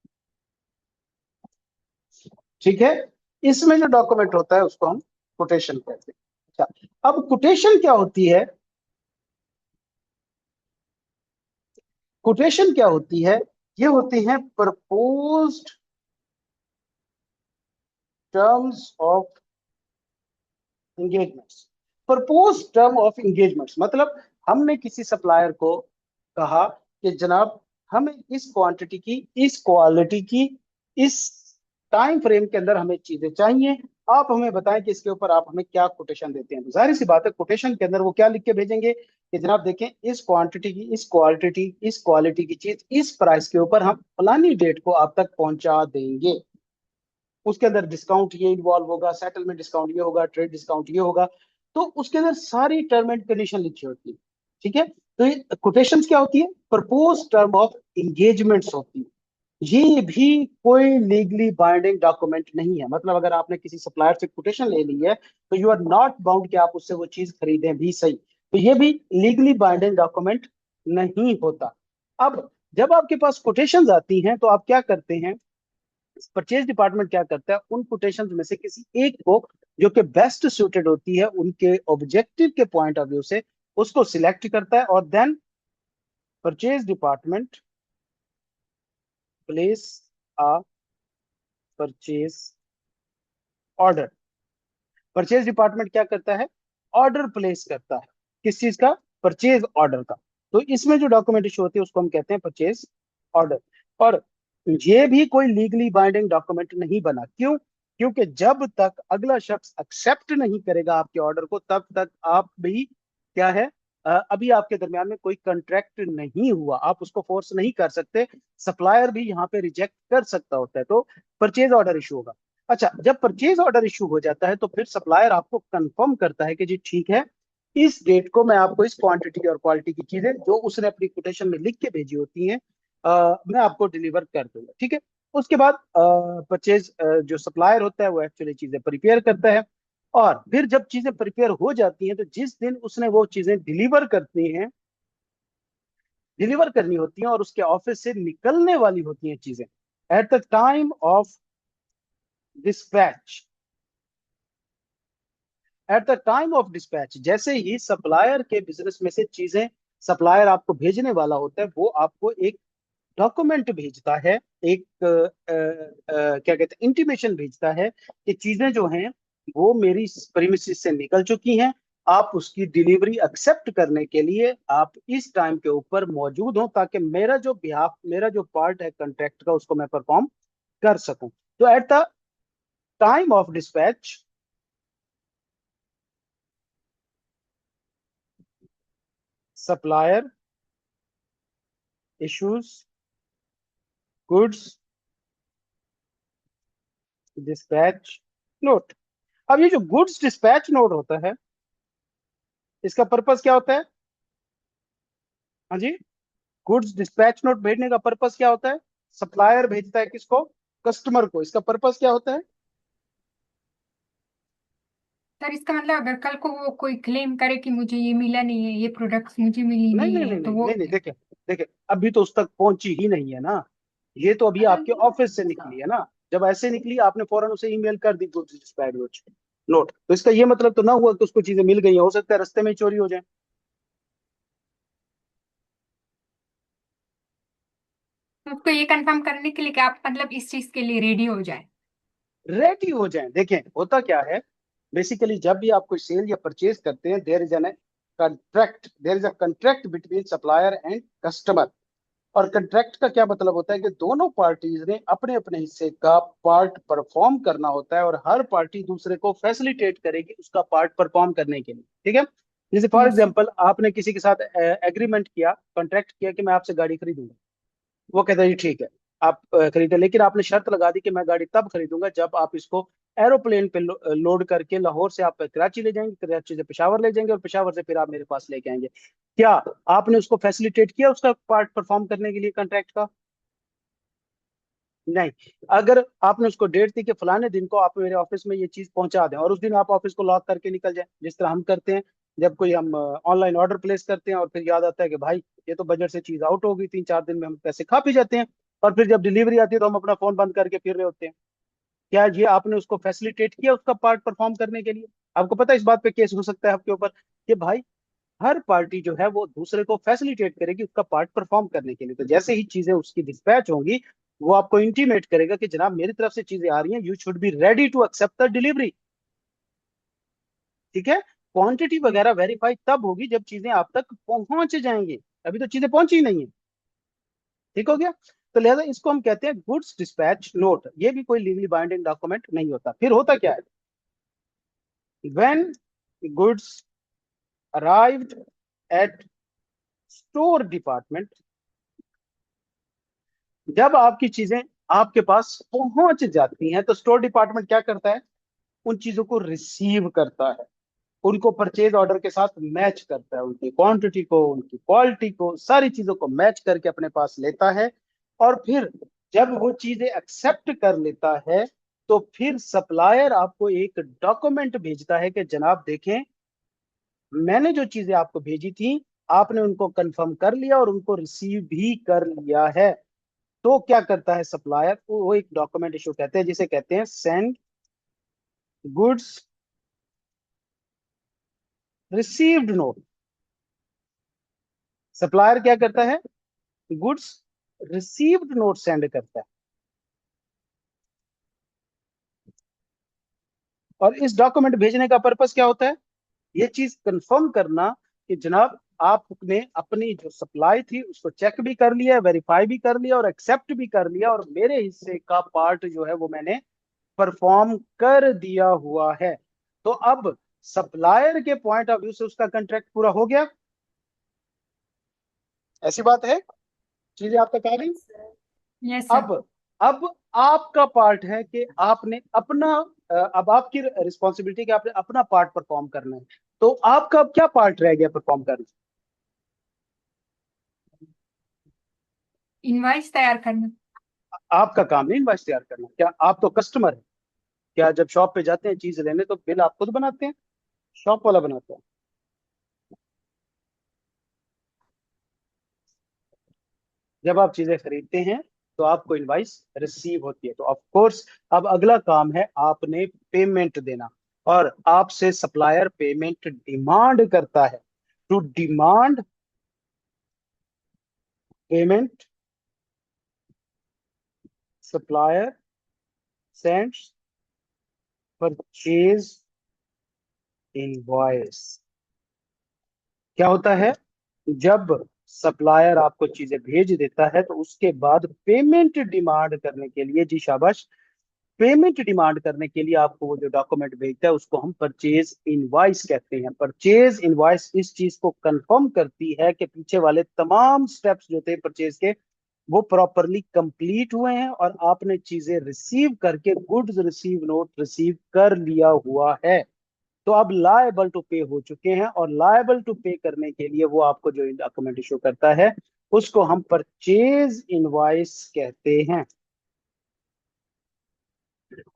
ठीक है। इसमें जो डॉक्यूमेंट होता है उसको हम कोटेशन कहते हैं। अच्छा, अब कोटेशन क्या होती है, कोटेशन क्या होती है, ये होती है proposed terms of engagements. Propose term of engagements मतलब हमने किसी सप्लायर को कहा कि जनाब हमें इस क्वांटिटी की, इस क्वालिटी की, इस टाइम फ्रेम के अंदर हमें चीजें चाहिए, आप हमें बताएं कि इसके ऊपर आप हमें क्या कोटेशन देते हैं। तो जाहिर सी बात है कोटेशन के अंदर वो क्या लिख के भेजेंगे कि जनाब देखें इस क्वांटिटी की, इस क्वालिटी की चीज इस प्राइस के ऊपर हम फलानी डेट को आप तक पहुंचा देंगे। उसके अंदर डिस्काउंट ये इन्वॉल्व होगा, सेटलमेंट डिस्काउंट ये होगा, ट्रेड डिस्काउंट ये होगा। तो उसके अंदर सारी टर्म एंड कंडीशन लिखी होती है, ठीक है। तो ये कोटेशंस क्या होती है, प्रपोज टर्म ऑफ एंगेजमेंट्स होती है। ये भी कोई लीगली बाइंडिंग डॉक्यूमेंट नहीं है। मतलब अगर आपने किसी सप्लायर से कोटेशन ले ली है तो यू आर नॉट बाउंड कि आप उससे वो चीज खरीदें भी सही। तो ये भी लीगली बाइंडिंग डॉक्यूमेंट नहीं होता। अब जब आपके पास कोटेशंस आती हैं तो आप क्या करते हैं, परचेज डिपार्टमेंट क्या करता है, उन कोटेशंस में से किसी एक को जो कि बेस्ट सूटेड होती है उनके ऑब्जेक्टिव के पॉइंट ऑफ व्यू से, उसको सिलेक्ट करता है और then purchase department place a purchase order. Purchase department क्या करता है, ऑर्डर प्लेस करता है। किस चीज का, परचेज ऑर्डर का। तो इसमें जो डॉक्यूमेंट इशू होती है उसको हम कहते हैं परचेज ऑर्डर। और ये भी कोई लीगली बाइंडिंग डॉक्यूमेंट नहीं बना। क्यों? क्योंकि जब तक अगला शख्स एक्सेप्ट नहीं करेगा आपके ऑर्डर को तब तक आप भी क्या है, अभी आपके दरमियान में कोई कंट्रैक्ट नहीं हुआ, आप उसको फोर्स नहीं कर सकते। सप्लायर भी यहाँ पे रिजेक्ट कर सकता होता है। तो परचेज ऑर्डर इशू होगा। अच्छा, जब परचेज ऑर्डर इशू हो जाता है तो फिर सप्लायर आपको कंफर्म करता है कि जी ठीक है, इस डेट को मैं आपको इस क्वांटिटी और क्वालिटी की चीजें जो उसने अपनी कोटेशन में लिख के भेजी होती हैं मैं आपको डिलीवर कर दूंगा। ठीक है। उसके बाद परचेज जो सप्लायर होता है वो एक्चुअली चीजें प्रिपेयर करता है। और फिर जब चीजें प्रिपेयर हो जाती हैं तो जिस दिन उसने वो चीजें डिलीवर करनी होती हैं और उसके ऑफिस से निकलने वाली होती हैं चीजें, at the time of dispatch, at the time of dispatch, जैसे ही सप्लायर के बिजनेस में से चीजें सप्लायर आपको भेजने वाला होता है वो आपको एक डॉक्यूमेंट भेजता है, एक क्या कहते हैं, इंटीमेशन भेजता है कि चीजें जो हैं वो मेरी प्रीमिसेस से निकल चुकी हैं। आप उसकी डिलीवरी एक्सेप्ट करने के लिए आप इस टाइम के ऊपर मौजूद हो ताकि मेरा जो पार्ट है कंट्रैक्ट का उसको मैं परफॉर्म कर सकूं। तो at the time of dispatch supplier issues goods dispatch note. अब ये जो गुड्स डिस्पैच नोट होता है इसका पर्पस क्या होता है? हाँ जी, गुड्स डिस्पैच नोट भेजने का पर्पस क्या होता है? सप्लायर भेजता है किसको? कस्टमर को। इसका पर्पस क्या होता है? सर इसका मतलब अगर कल को वो कोई क्लेम करे कि मुझे ये मिला नहीं है, ये प्रोडक्ट्स मुझे मिली नहीं नहीं नहीं है, नहीं तो नहीं वो नहीं नहीं, देखे देखे, अभी तो उस तक पहुंची ही नहीं है ना। ये तो अभी आपके ऑफिस से निकली है ना। जब ऐसे निकली आपने फौरन उसे ईमेल कर दी गुड्स डिस्पैच नोट, तो इसका ये मतलब तो ना हुआ कि उसको चीजें मिल गई हैं। हो सकता है रास्ते में ही चोरी हो जाए। तो उसको ये कंफर्म करने के लिए कि आप मतलब इस चीज के लिए रेडी हो जाए। रेडी हो जाएं। देखें होता क्या है, बेसिकली जब भी आप कोई सेल या परचेज करते हैं there is a contract between supplier and customer. और कंट्रैक्ट का क्या मतलब होता है कि दोनों पार्टीज ने अपने अपने हिस्से का पार्ट परफॉर्म करना होता है और हर पार्टी दूसरे को फैसिलिटेट करेगी उसका पार्ट परफॉर्म करने के लिए। ठीक है। जैसे फॉर यस। एग्जांपल आपने किसी के साथ एग्रीमेंट किया, कॉन्ट्रैक्ट किया कि मैं आपसे गाड़ी खरीदूंगा। वो कहता है जी ठीक है, आप खरीदे, लेकिन आपने शर्त लगा दी कि मैं गाड़ी तब खरीदूंगा जब आप इसको एरोप्लेन पे लोड करके लाहौर से आप कराची ले जाएंगे, कराची से पेशावर ले जाएंगे और पेशावर से फिर आप मेरे पास लेके आएंगे। क्या आपने उसको फैसिलिटेट किया उसका पार्ट परफॉर्म करने के लिए कॉन्ट्रैक्ट का? नहीं। अगर आपने उसको डेट दी कि फलाने दिन को आप मेरे ऑफिस में ये चीज पहुंचा दें और उस दिन आप ऑफिस को लॉक करके निकल जाए, जिस तरह हम करते हैं जब कोई हम ऑनलाइन ऑर्डर प्लेस करते हैं और फिर याद आता है कि भाई ये तो बजट से चीज आउट हो गई, 3-4 दिन में हम पैसे खा पी जाते हैं और फिर जब डिलीवरी आती है तो हम अपना फोन बंद करके फिर रहे होते हैं। क्या ये आपने उसको फैसिलिटेट किया उसका पार्ट परफॉर्म करने के लिए? आपको पता है इस बात पे केस हो सकता है आपके ऊपर कि भाई हर पार्टी जो है वो दूसरे को फैसिलिटेट करेगी उसका पार्ट परफॉर्म करने के लिए। तो जैसे ही चीजें उसकी डिस्पैच होंगी वो आपको इंटीमेट करेगा कि जनाब मेरी तरफ से चीजें आ रही हैं, you should be ready to accept the delivery. ठीक है। क्वांटिटी वगैरह वेरीफाई तब होगी जब चीजें आप तक पहुंच जाएंगी। अभी तो चीजें पहुंची ही नहीं है। ठीक हो गया। तो लिहाजा इसको हम कहते हैं गुड्स डिस्पैच नोट। ये भी कोई लीगली बाइंडिंग डॉक्यूमेंट नहीं होता। फिर होता क्या है, when goods arrived at store department, जब आपकी चीजें आपके पास पहुंच जाती हैं तो स्टोर डिपार्टमेंट क्या करता है, उन चीजों को रिसीव करता है। उनको परचेज ऑर्डर के साथ मैच करता है, उनकी क्वांटिटी को, उनकी क्वालिटी को, सारी चीजों को मैच करके अपने पास लेता है। और फिर जब वो चीजें एक्सेप्ट कर लेता है तो फिर सप्लायर आपको एक डॉक्यूमेंट भेजता है कि जनाब देखें, मैंने जो चीजें आपको भेजी थी आपने उनको कंफर्म कर लिया और उनको रिसीव भी कर लिया है। तो क्या करता है सप्लायर, वो एक डॉक्यूमेंट इशू कहते हैं जिसे कहते हैं send goods received note. Supplier क्या करता है, गुड्स रिसीव्ड नोट सेंड करता है। और इस डॉक्यूमेंट भेजने का पर्पस क्या होता है, ये चीज कंफर्म करना कि जनाब आपने अपनी जो सप्लाई थी उसको चेक भी कर लिया, वेरीफाई भी कर लिया और एक्सेप्ट भी कर लिया, और मेरे हिस्से का पार्ट जो है वो मैंने परफॉर्म कर दिया हुआ है। तो अब सप्लायर के पॉइंट ऑफ व्यू से उसका कॉन्ट्रैक्ट पूरा हो गया। ऐसी बात है, चीजें आप तक आ गई। Yes sir. अब आपका पार्ट है कि आपने अपना अब आपकी रिस्पॉन्सिबिलिटी कि आपने अपना पार्ट परफॉर्म करना है। तो आपका अब क्या पार्ट रह गया परफॉर्म करना। इनवाइस तैयार करना। आपका काम नहीं इनवॉइस तैयार करना, क्या आप तो कस्टमर है। क्या जब शॉप पे जाते हैं चीज लेने तो बिल आप खुद बनाते हैं, शॉप वाला बनाता है। जब आप चीजें खरीदते हैं तो आपको इनवाइस रिसीव होती है, तो ऑफ कोर्स अब अगला काम है आपने पेमेंट देना। और आपसे सप्लायर पेमेंट डिमांड करता है। To demand payment, supplier sends purchase invoice. क्या होता है, जब सप्लायर आपको चीजें भेज देता है तो उसके बाद पेमेंट डिमांड करने के लिए, जी शाबाश, पेमेंट डिमांड करने के लिए आपको वो जो डॉक्यूमेंट भेजता है उसको हम परचेज इनवॉइस कहते हैं। परचेज इनवॉइस इस चीज को कंफर्म करती है कि पीछे वाले तमाम स्टेप्स जो थे परचेज के वो प्रॉपरली कंप्लीट हुए हैं और आपने चीजें रिसीव करके गुड्स रिसीव नोट रिसीव कर लिया हुआ है। तो अब लायबल टू पे हो चुके हैं, और लायबल टू पे करने के लिए वो आपको जो डॉक्यूमेंट इशू करता है उसको हम परचेज इनवॉइस कहते हैं।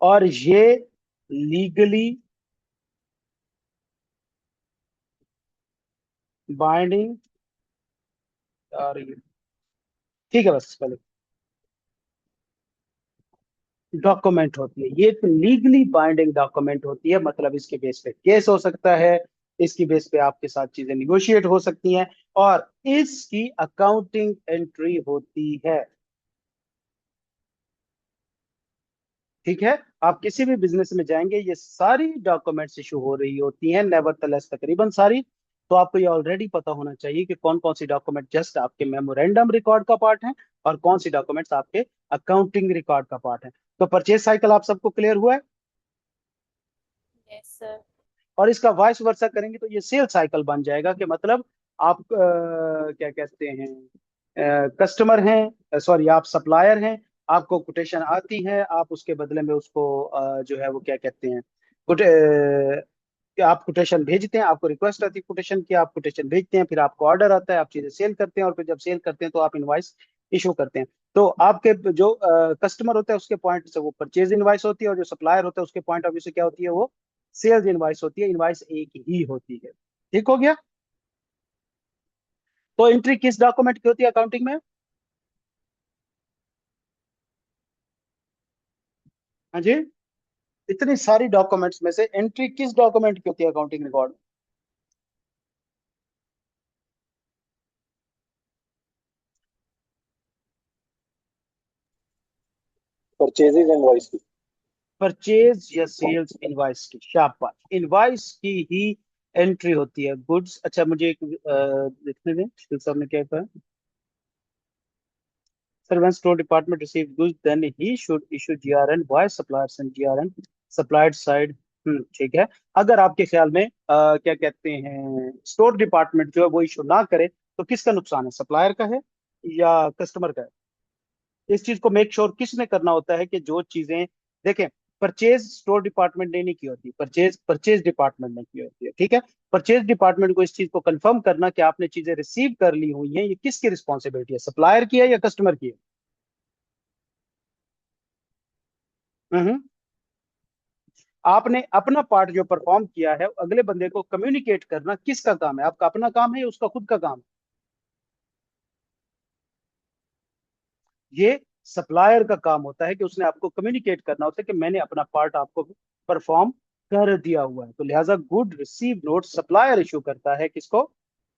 और ये लीगली बाइंडिंग, और ठीक है बस पहले डॉक्यूमेंट होती है, ये एक लीगली बाइंडिंग डॉक्यूमेंट होती है। मतलब इसके बेस पे केस हो सकता है, इसकी बेस पे आपके साथ चीजें निगोशिएट हो सकती हैं, और इसकी अकाउंटिंग एंट्री होती है। ठीक है, आप किसी भी बिजनेस में जाएंगे ये सारी डॉक्यूमेंट्स इशू हो रही होती हैं, नेवरदलेस तकरीबन सारी। तो आपको ये ऑलरेडी पता होना चाहिए कि कौन कौन सी डॉक्यूमेंट जस्ट आपके मेमोरेंडम रिकॉर्ड का पार्ट है और कौन सी डॉक्यूमेंट्स आपके अकाउंटिंग रिकॉर्ड का पार्ट है। तो परचेज साइकिल आप सबको क्लियर हुआ है। Yes, sir. और इसका वाइस वर्सा करेंगे तो ये सेल साइकिल बन जाएगा कि मतलब आप क्या कहते हैं, कस्टमर हैं, सॉरी आप सप्लायर हैं, आपको कोटेशन आती है, आप उसके बदले में उसको जो है वो क्या कहते हैं, कि आप कोटेशन भेजते हैं, आपको रिक्वेस्ट आती है कोटेशन की, आप कोटेशन भेजते हैं, फिर आपको ऑर्डर आता है, आप चीजें सेल करते हैं, और फिर जब सेल करते हैं तो आप इनवाइस इशू करते हैं। तो आपके जो कस्टमर होता है उसके पॉइंट से वो परचेज इनवाइस होती है, और जो सप्लायर होता है उसके पॉइंट ऑफ व्यू से क्या होती है, वो सेल्स इनवाइस होती है। इनवाइस एक ही होती है। ठीक हो गया। तो एंट्री किस डॉक्यूमेंट की होती है अकाउंटिंग में। हाँ जी, इतनी सारी डॉक्यूमेंट्स में से एंट्री किस डॉक्यूमेंट की होती है अकाउंटिंग रिकॉर्ड। परचेजेज इनवॉइस की। परचेज या सेल्स इनवाइस की, शाबाश, इनवाइस की ही एंट्री होती है। गुड्स, अच्छा मुझे एक लिखने दें, शिव साहब ने क्या कहा। Sir when store department receive goods then he should issue GRN, why suppliers and GRN supplied side। ठीक है। अगर आपके ख्याल में क्या कहते हैं स्टोर डिपार्टमेंट जो है वो इशू ना करे तो किसका नुकसान है, सप्लायर का है या कस्टमर का है। इस चीज को मेक श्योर किसने करना होता है कि जो चीजें, देखें, परचेज स्टोर डिपार्टमेंट ने नहीं की होती, परचेज परचेज डिपार्टमेंट ने की होती है, ठीक है। परचेज डिपार्टमेंट को इस चीज को कंफर्म करना कि आपने चीजें रिसीव कर ली हुई हैं, ये किसकी रिस्पॉन्सिबिलिटी है, सप्लायर की है या कस्टमर की है? हम्म। आपने अपना पार्ट जो परफॉर्म किया है अगले बंदे को कम्युनिकेट करना किसका काम है, आपका अपना काम है या उसका खुद का काम है? ये सप्लायर का काम होता है कि उसने आपको कम्युनिकेट करना होता है कि मैंने अपना पार्ट आपको परफॉर्म कर दिया हुआ है। तो लिहाजा good receive note supplier issue करता है किसको?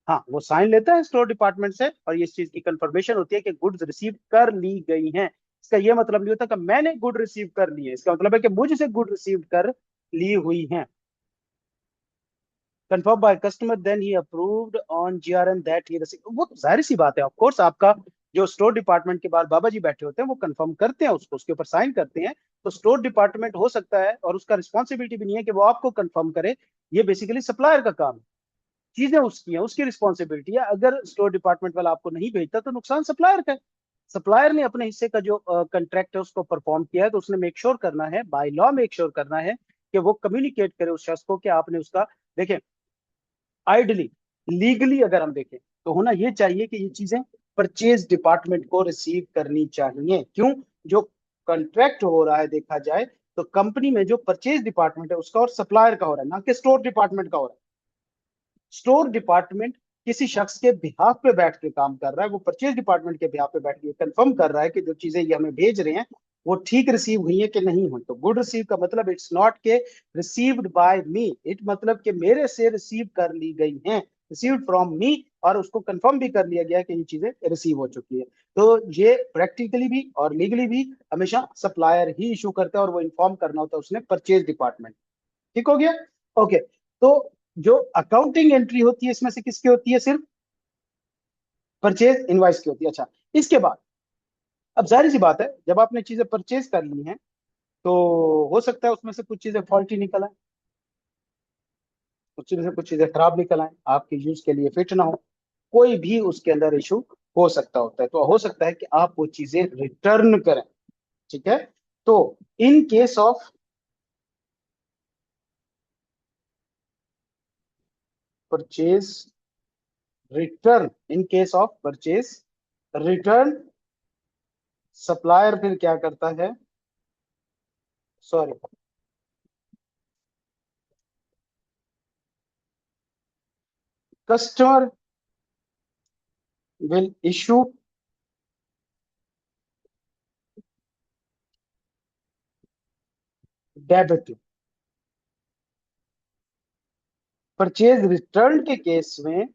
हाँ, वो साइन लेता है स्टोर डिपार्टमेंट से और इस चीज की कंफर्मेशन होती है कि गुड्स रिसीव कर ली गई हैं। इसका ये मतलब नहीं होता कि मैंने गुड रिसीव कर ली है, इसका मतलब है कि मुझसे गुड रिसीव कर ली हुई हैं। confirmed by customer then he approved on GRM that he received। वो तो जाहिर सी बात है, ऑफ कोर्स आपका जो स्टोर डिपार्टमेंट के बाद बाबा जी बैठे होते हैं वो कंफर्म करते हैं, उसको उसके ऊपर साइन करते हैं। तो स्टोर डिपार्टमेंट हो सकता है और उसका रिस्पॉन्सिबिलिटी भी नहीं है कि वो आपको कंफर्म करे, ये बेसिकली सप्लायर का काम है। चीजें उसकी हैं, उसकी रिस्पॉन्सिबिलिटी है। अगर स्टोर डिपार्टमेंट वाला आपको नहीं भेजता तो नुकसान सप्लायर का है। सप्लायर ने अपने हिस्से का जो कंट्रैक्ट है उसको परफॉर्म किया है, तो उसने मेक श्योर करना है, बाय लॉ मेक श्योर करना है कि वो कम्युनिकेट करे उस शख्स को कि आपने उसका, देखें आइडली लीगली अगर हम देखें तो होना ये चाहिए कि ये चीजें परचेज डिपार्टमेंट को रिसीव करनी चाहिए। क्यों? जो कॉन्ट्रैक्ट हो रहा है देखा जाए तो कंपनी में जो परचेज डिपार्टमेंट है उसका और सप्लायर का हो रहा है, ना कि स्टोर डिपार्टमेंट का हो रहा है। स्टोर डिपार्टमेंट किसी शख्स के बिहाफ पे बैठ के काम कर रहा है, वो परचेज डिपार्टमेंट के बिहाफ पे बैठ के कंफर्म कर रहा है कि जो चीजें ये हमें भेज रहे हैं वो ठीक रिसीव हुई है कि नहीं हुई। तो गुड रिसीव का मतलब इट्स नॉट के रिसीव्ड बाय मी, इट मतलब कि मेरे से रिसीव कर ली गई हैं, रिसीव्ड फ्रॉम मी, और उसको कंफर्म भी कर लिया गया कि ये चीजें रिसीव हो चुकी है। तो ये प्रैक्टिकली भी और लीगली भी हमेशा सप्लायर ही इशू करता है और वो इन्फॉर्म करना होता है उसने परचेज डिपार्टमेंट। ठीक हो गया? ओके। तो जो अकाउंटिंग एंट्री होती है इसमें से किसकी होती है? सिर्फ परचेज इनवाइस की होती है। अच्छा, इसके बाद अब जाहिर सी बात है जब आपने चीजें परचेज कर ली हैं तो हो सकता है उसमें से कुछ चीजें फॉल्टी निकल आए, कुछ चीजें खराब निकल आए, आपके यूज के लिए फिट ना हो, कोई भी उसके अंदर इशू हो सकता होता है। तो हो सकता है कि आप वो चीजें रिटर्न करें, ठीक है। तो इन case of purchase return, in case of purchase return, supplier फिर क्या करता है? Sorry, customer will issue debit। Purchase return के केस में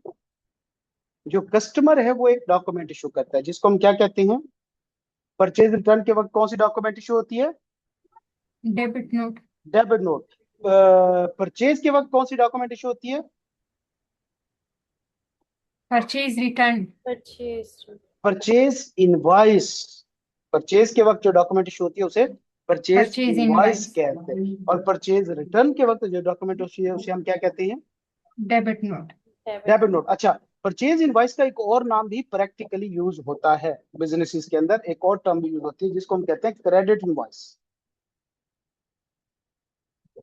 जो कस्टमर है वो एक डॉक्यूमेंट इशू करता है जिसको हम क्या कहते हैं? परचेज रिटर्न के वक्त कौन सी डॉक्यूमेंट इशू होती है? Debit note. Debit note. Purchase के वक्त कौन सी डॉक्यूमेंट इशू होती है? Purchase return. Purchase. Purchase invoice. Purchase के वक्त जो डॉक्यूमेंट इशू होती है उसे परचेज परचेज इनवाइस इनवाइस। कहते हैं, और परचेज रिटर्न के वक्त जो डॉक्यूमेंट इशू है उसे हम क्या कहते हैं? Debit note. Debit note. अच्छा, परचेज इनवाइस का एक और नाम भी प्रैक्टिकली यूज होता है बिजनेसेस के अंदर, एक और टर्म भी यूज होती है जिसको हम कहते हैं क्रेडिट इनवाइस।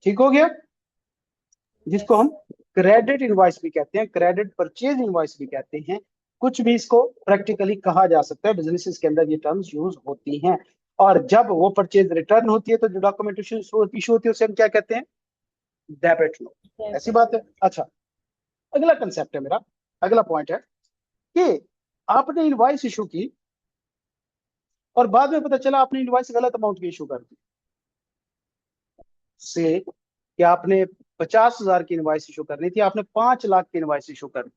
ठीक हो गया? जिसको हम क्रेडिट इनवाइस भी कहते हैं, क्रेडिट परचेज इनवाइस भी कहते हैं, कुछ भी इसको प्रैक्टिकली कहा जा सकता है, बिजनेसेस के अंदर ये टर्म्स यूज होती हैं। और जब वो परचेज रिटर्न होती है तो जो डॉक्यूमेंट इशू होती है उसे हम क्या कहते हैं? Debit note. ऐसी बात है। अच्छा, अगला कंसेप्ट है मेरा, अगला पॉइंट है कि आपने इनवाइस इशू की और बाद में पता चला आपने इनवाइस गलत अमाउंट की इशू कर दी, से कि आपने 50,000 की इनवाइस इशू करनी थी, आपने 5 लाख की इनवाइस इशू कर दी।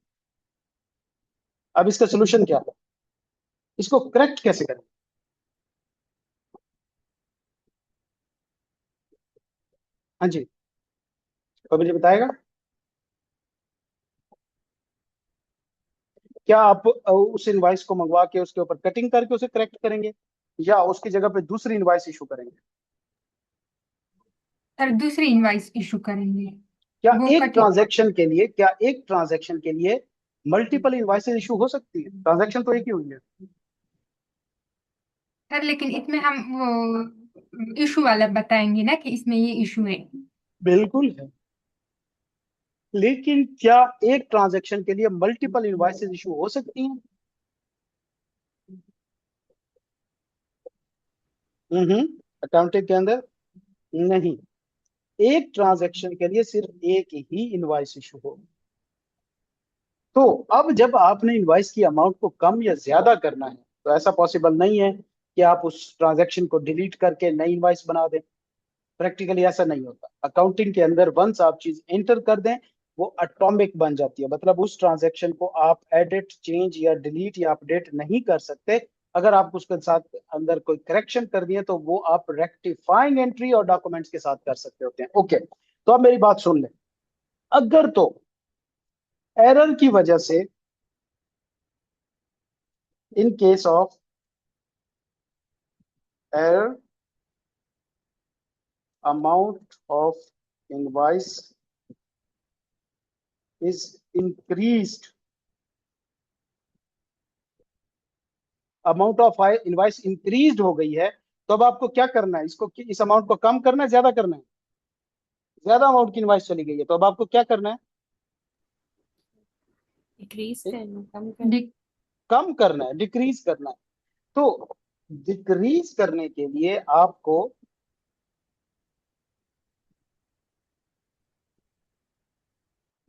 अब इसका सोल्यूशन क्या है? इसको करेक्ट कैसे करें? हाँ जी, कोई मुझे बताएगा? क्या आप उस इनवाइस को मंगवा के उसके ऊपर कटिंग करके उसे करेक्ट करेंगे या उसकी जगह पे दूसरी इनवाइस इशू करेंगे? सर दूसरी इनवाइस इशू करेंगे। क्या वो एक कटिंग। ट्रांजैक्शन के लिए, मल्टीपल इनवाइसेस इशू हो सकती है? ट्रांजैक्शन तो एक ही हुई है। सर लेकिन इसमें हम वो इशू वाला बताएंगे ना कि इसमें ये इशू है। बिल्कुल है, लेकिन क्या एक ट्रांजैक्शन के लिए मल्टीपल इनवॉइसेस इशू हो सकती हैं? अकाउंटिंग के अंदर नहीं, एक ट्रांजैक्शन के लिए सिर्फ एक ही इनवॉइस इशू होगी। तो अब जब आपने इनवॉइस की अमाउंट को कम या ज्यादा करना है, तो ऐसा पॉसिबल नहीं है कि आप उस ट्रांजैक्शन को डिलीट करके नई इनवॉइस बना दें। प्रैक्टिकली ऐसा नहीं होता। अकाउंटिंग के अंदर वंस आप चीज एंटर कर दें, वो अटोमिक बन जाती है। मतलब उस ट्रांजैक्शन को आप एडिट, चेंज या डिलीट या अपडेट नहीं कर सकते। अगर आप उसके साथ अंदर कोई करेक्शन कर दिए तो वो आप रेक्टिफाइंग एंट्री और डॉक्यूमेंट्स के साथ कर सकते होते हैं। ओके, तो अब मेरी बात सुन लें। अगर तो एरर की वजह से, इन case of error, amount of invoice is increased, amount of invoice increase हो गई है, तो अब आपको क्या करना है? इसको, इस अमाउंट को कम करना है, ज्यादा करना है? ज्यादा अमाउंट की इनवाइस चली गई है, तो अब आपको क्या करना है? डिक्रीज करना, कम करना। डिक- कम करना है, डिक्रीज करना है। तो डिक्रीज करने के लिए आपको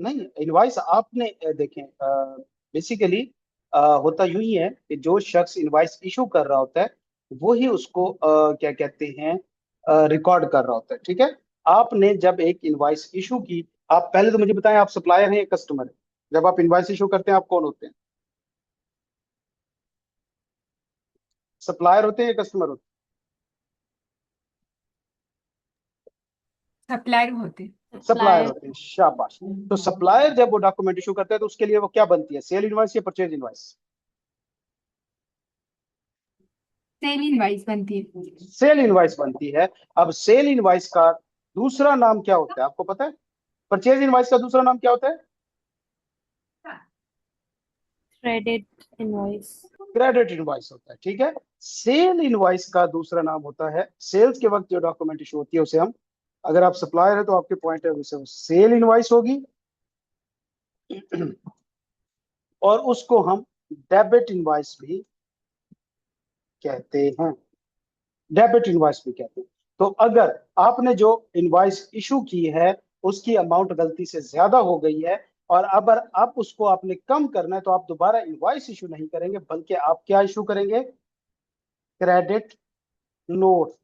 नहीं, इनवाइस आपने देखें, बेसिकली होता यूं ही है कि जो शख्स इनवाइस इशू कर रहा होता है वो ही उसको क्या कहते हैं, रिकॉर्ड कर रहा होता है। ठीक है, आपने जब एक इनवाइस इशू की, आप पहले तो मुझे बताएं, आप सप्लायर हैं या कस्टमर है? जब आप इनवाइस इशू करते हैं आप कौन होते हैं? सप्लायर होते हैं या कस्टमर होते सप्लायर होते। हैं? सप्लायर होते हैं, शाबाश। तो सप्लायर जब वो डॉक्यूमेंट इशू करता है तो उसके लिए वो क्या बनती है, सेल इनवाइस या परचेज इनवाइस? सेल इनवाइस बनती है। सेल इनवाइस बनती है। अब सेल इनवाइस का दूसरा नाम क्या होता है आपको पता है? परचेज इनवाइस का दूसरा नाम क्या होता है? Credit invoice. क्रेडिट इनवाइस होता है। ठीक है, सेल इनवाइस का दूसरा नाम होता है, सेल्स के वक्त जो डॉक्यूमेंट इशू होती है उसे हम, अगर आप सप्लायर है तो आपके पॉइंट ऑफ व्यू से सेल इनवाइस होगी, और उसको हम डेबिट इनवाइस भी कहते हैं। डेबिट इनवाइस भी कहते हैं। तो अगर आपने जो इनवाइस इशू की है उसकी अमाउंट गलती से ज्यादा हो गई है, और अब उसको आपने कम करना है, तो आप दोबारा इनवाइस इशू नहीं करेंगे, बल्कि आप क्या इशू करेंगे? Credit note.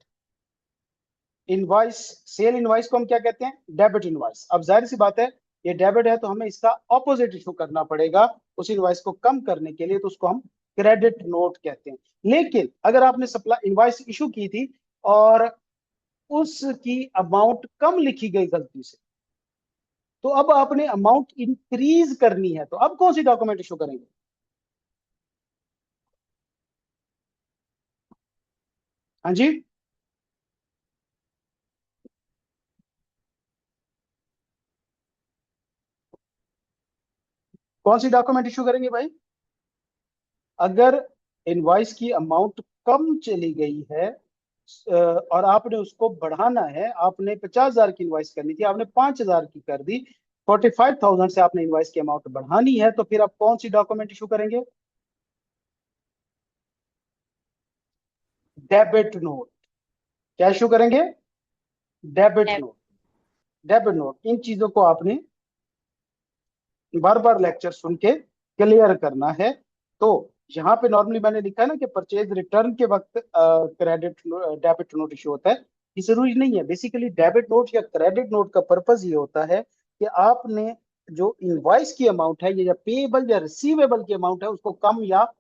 Invoice, cell invoice को हम क्या कहते हैं? Debit invoice. अब जाहिर सी बात है, ये डेबिट है तो हमें इसका ऑपोजिट इशू करना पड़ेगा उस इनवाइस को कम करने के लिए, तो उसको हम क्रेडिट नोट कहते हैं। लेकिन अगर आपने सप्लाई इनवाइस इशू की थी और उसकी अमाउंट कम लिखी गई गलती से, तो अब आपने अमाउंट इंक्रीज करनी है, तो अब कौन सी डॉक्यूमेंट इशू करेंगे? हाँ जी, कौन सी डॉक्यूमेंट इशू करेंगे भाई? अगर इनवॉइस की अमाउंट कम चली गई है, और आपने उसको बढ़ाना है, आपने 50,000 की इनवॉइस करनी थी, आपने 5,000 की कर दी, 45,000 से आपने इनवॉइस की अमाउंट बढ़ानी है, तो फिर आप कौन सी डॉक्यूमेंट इशू करेंगे? Debit note. क्या इशू करेंगे? Debit note. Debit note. इन चीजों को आपने बार बार लेक्चर सुन के क्लियर करना है। तो यहाँ पे नॉर्मली मैंने लिखा है ना कि परचेज रिटर्न के वक्त क्रेडिट डेबिट नोट इशू होता है। ये जरूरी नहीं है। बेसिकली डेबिट नोट या क्रेडिट नोट का पर्पज ये होता है कि आपने जो इनवॉइस की अमाउंट है, ये या पेएबल या रिसीवेबल की अमाउंट है, उसको कम या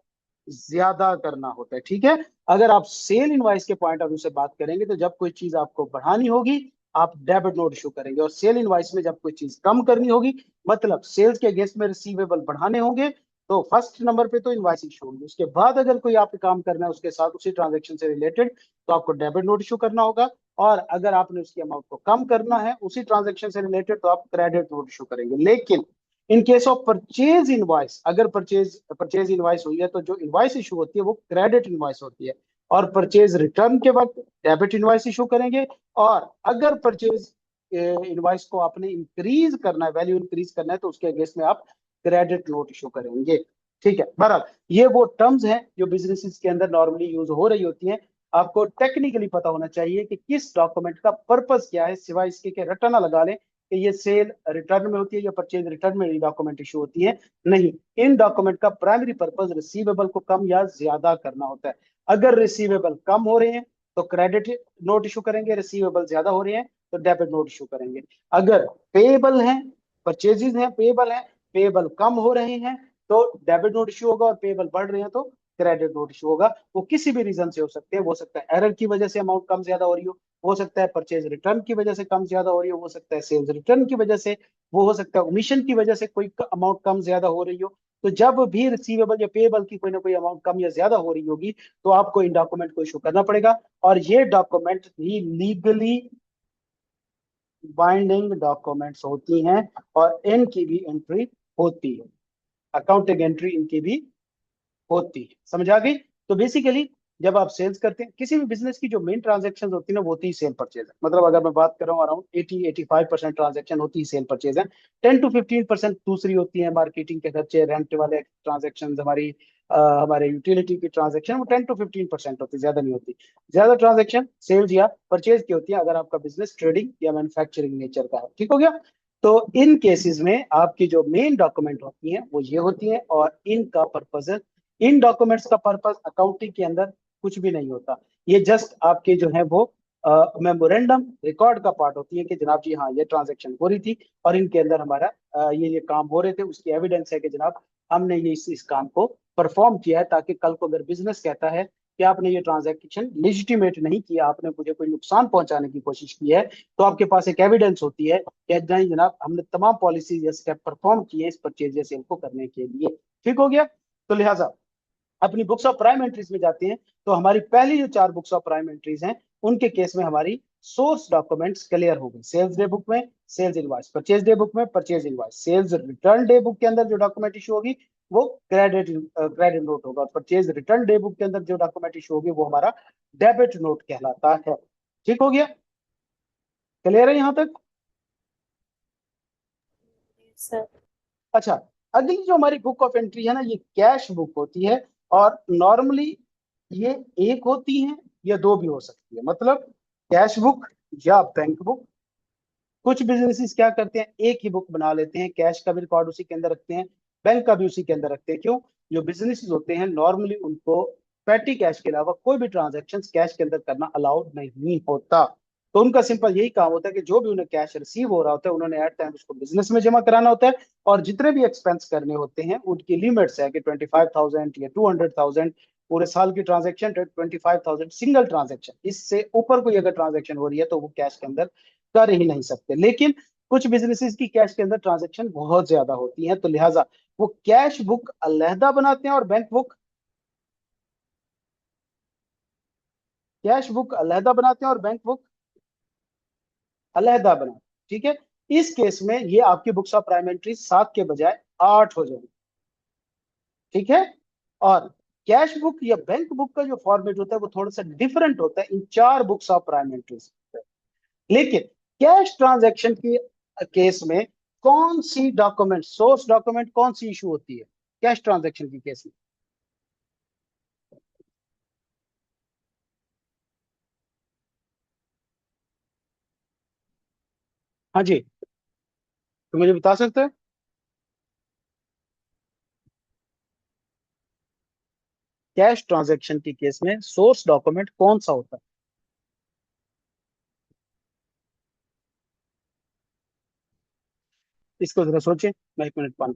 ज्यादा करना होता है। ठीक है, अगर आप सेल इनवॉइस के पॉइंट ऑफ व्यू से बात करेंगे तो जब कोई चीज आपको बढ़ानी होगी आप डेबिट नोट इशू करेंगे, और सेल इनवॉइस में जब कोई चीज कम करनी होगी, मतलब सेल्स के अगेंस्ट में रिसीवेबल बढ़ाने होंगे, तो फर्स्ट नंबर पे तो इनवॉइस इशू होगी। उसके बाद अगर कोई आप काम करना है उसके साथ उसी ट्रांजेक्शन से रिलेटेड, तो आपको डेबिट नोट इशू करना होगा। और अगर आपने उसकी अमाउंट को कम करना है उसी ट्रांजेक्शन से रिलेटेड, तो आप क्रेडिट नोट इशू करेंगे। लेकिन in case of purchase invoice, अगर परचेज इनवॉइस हुई है तो जो इनवॉइस इशू होती है वो क्रेडिट इनवॉइस होती है। और परचेज रिटर्न के वक्त डेबिट इनवॉइस इशू करेंगे। और अगर परचेज इनवॉइस को आपने इंक्रीज करना है, वैल्यू इंक्रीज करना है, तो उसके अगेंस्ट में आप क्रेडिट नोट इशू करेंगे। ठीक है, बहरहाल ये वो टर्म्स हैं जो बिजनेसेस के अंदर नॉर्मली यूज हो रही होती हैं। आपको टेक्निकली पता होना चाहिए कि किस डॉक्यूमेंट का पर्पस क्या है, सिवाय इसके कि रट्टा ना लगा लें कि ये सेल रिटर्न में होती है या परचेज रिटर्न में ये डॉक्यूमेंट इशू होती है। नहीं, इन डॉक्यूमेंट का प्राइमरी पर्पस रिसीवेबल को कम या ज्यादा करना होता है। अगर रिसीवेबल कम हो रहे हैं तो क्रेडिट नोट इशू करेंगे, रिसीवेबल ज्यादा हो रहे हैं तो डेबिट नोट इशू करेंगे। अगर पेएबल हैं, परचेजेस हैं, पेएबल हैं, पेएबल कम हो रहे हैं तो डेबिट नोट इशू होगा, और पेएबल बढ़ रहे हैं तो क्रेडिट नोट इशू होगा। वो किसी भी रीजन से हो सकते हैं, हो सकता है एरर की वजह से अमाउंट कम ज्यादा हो रही हो सकता है परचेज रिटर्न की वजह से कम ज्यादा हो रही हो सकता है सेल्स रिटर्न की वजह से, वो हो सकता है ओमिशन की वजह से कोई अमाउंट कम ज्यादा हो रही हो। तो जब भी रिसीवेबल या पेएबल की कोई ना कोई अमाउंट कम या ज्यादा हो रही होगी तो आपको इन डॉक्यूमेंट को इशू करना पड़ेगा। और ये डॉक्यूमेंट ही लीगली बाइंडिंग डॉक्यूमेंट्स होती हैं और इनकी भी एंट्री होती है, अकाउंटिंग एंट्री इनकी भी होती है। समझ आ गई? तो बेसिकली जब आप सेल्स करते हैं किसी भी बिजनेस की, जो मेन ट्रांजेक्शन होती है ना वो होती है सेल परचेज है। मतलब अगर मैं बात कर रहा हूँ अराउंड 80-85% ट्रांजेक्शन होती है सेल परचेज है। 10-15% दूसरी होती है मार्केटिंग के खर्चे, रेंट वाले ट्रांजेक्शन, हमारी हमारे यूटिलिटी की ट्रांजेक्शन, वो 10-15% होती है, ज्यादा नहीं होती। ज्यादा ट्रांजेक्शन सेल्स या परचेज की होती है अगर आपका बिजनेस ट्रेडिंग या मैन्युफैक्चरिंग नेचर का है। ठीक हो गया? तो इन केसेस में आपकी जो मेन डॉक्यूमेंट होती हैं वो ये होती हैं, और इनका पर्पज है, इन डॉक्यूमेंट्स का पर्पस अकाउंटिंग के अंदर कुछ भी नहीं होता। ये जस्ट आपके जो है वो मेमोरेंडम रिकॉर्ड का पार्ट होती है कि जनाब जी हाँ ये ट्रांजैक्शन हो रही थी और इनके अंदर हमारा ये काम हो रहे थे, उसकी एविडेंस है कि जनाब हमने ये इस काम को परफॉर्म किया है, ताकि कल को अगर बिजनेस कहता है कि आपने ये ट्रांजैक्शन लेजिटिमेट नहीं किया, आपने मुझे कोई नुकसान पहुंचाने की कोशिश की है, तो आपके पास एक एविडेंस होती है कि नहीं जनाब हमने तमाम पॉलिसीज या स्टेप परफॉर्म किए इस परचेज या सेल को करने के लिए। ठीक हो गया? तो लिहाजा अपनी बुक्स ऑफ प्राइम एंट्रीज में जाते हैं तो हमारी पहली जो 4 बुक्स ऑफ प्राइम एंट्रीज हैं उनके केस में हमारी सोर्स डॉक्यूमेंट्स क्लियर हो गई। सेल्स डे बुक में sales invoice, purchase day book में purchase invoice, sales return day book के अंदर जो डॉक्यूमेंट इशू होगी वो क्रेडिट नोट होगा, और परचेज रिटर्न डे बुक के अंदर जो डॉक्यूमेंट इशू होगी वो हमारा डेबिट नोट कहलाता है। ठीक हो गया? क्लियर है यहां तक? सर अच्छा, अगली जो हमारी बुक ऑफ एंट्री है ना, ये कैश बुक होती है। और नॉर्मली ये एक होती है या दो भी हो सकती है, मतलब कैश बुक या बैंक बुक। कुछ बिजनेसेस क्या करते हैं, एक ही बुक बना लेते हैं, कैश का भी रिकॉर्ड उसी के अंदर रखते हैं, बैंक का भी उसी के अंदर रखते हैं। क्यों? जो बिजनेसेस होते हैं नॉर्मली उनको पैटी कैश के अलावा कोई भी ट्रांजेक्शन कैश के अंदर करना अलाउड नहीं होता। तो उनका सिंपल यही काम होता है कि जो भी उन्हें कैश रिसीव हो रहा होता है उन्होंने एट टाइम उसको बिजनेस में जमा कराना होता है, और जितने भी एक्सपेंस करने होते हैं उनकी लिमिट्स है कि 25,000 या 200,000 पूरे साल की ट्रांजेक्शन, 25,000 सिंगल ट्रांजेक्शन, इससे ऊपर कोई अगर ट्रांजेक्शन हो रही है तो वो कैश के अंदर कर ही नहीं सकते। लेकिन कुछ बिजनेसेस की कैश के अंदर ट्रांजेक्शन बहुत ज्यादा होती हैं, तो लिहाजा वो कैश बुक अलहदा बनाते हैं और बैंक बुक, कैश बुक अलहदा बनाते हैं और बैंक बुक अलहदा बनाते हैं। ठीक है? इस केस में ये आपकी बुक्स ऑफ प्राइम एंट्री 7 के बजाय 8 हो जाएगी। ठीक है? और कैश बुक या बैंक बुक का जो फॉर्मेट होता है वो थोड़ा सा डिफरेंट होता है इन 4 बुक्स ऑफ प्राइम एंट्रीज। लेकिन कैश ट्रांजैक्शन की केस में कौन सी डॉक्यूमेंट, सोर्स डॉक्यूमेंट कौन सी इशू होती है कैश ट्रांजैक्शन की केस में? हाँ जी, तो मुझे बता सकते हैं कैश ट्रांजैक्शन की केस में सोर्स डॉक्यूमेंट कौन सा होता है? इसको जरा सोचें, मैं 1 मिनट पानी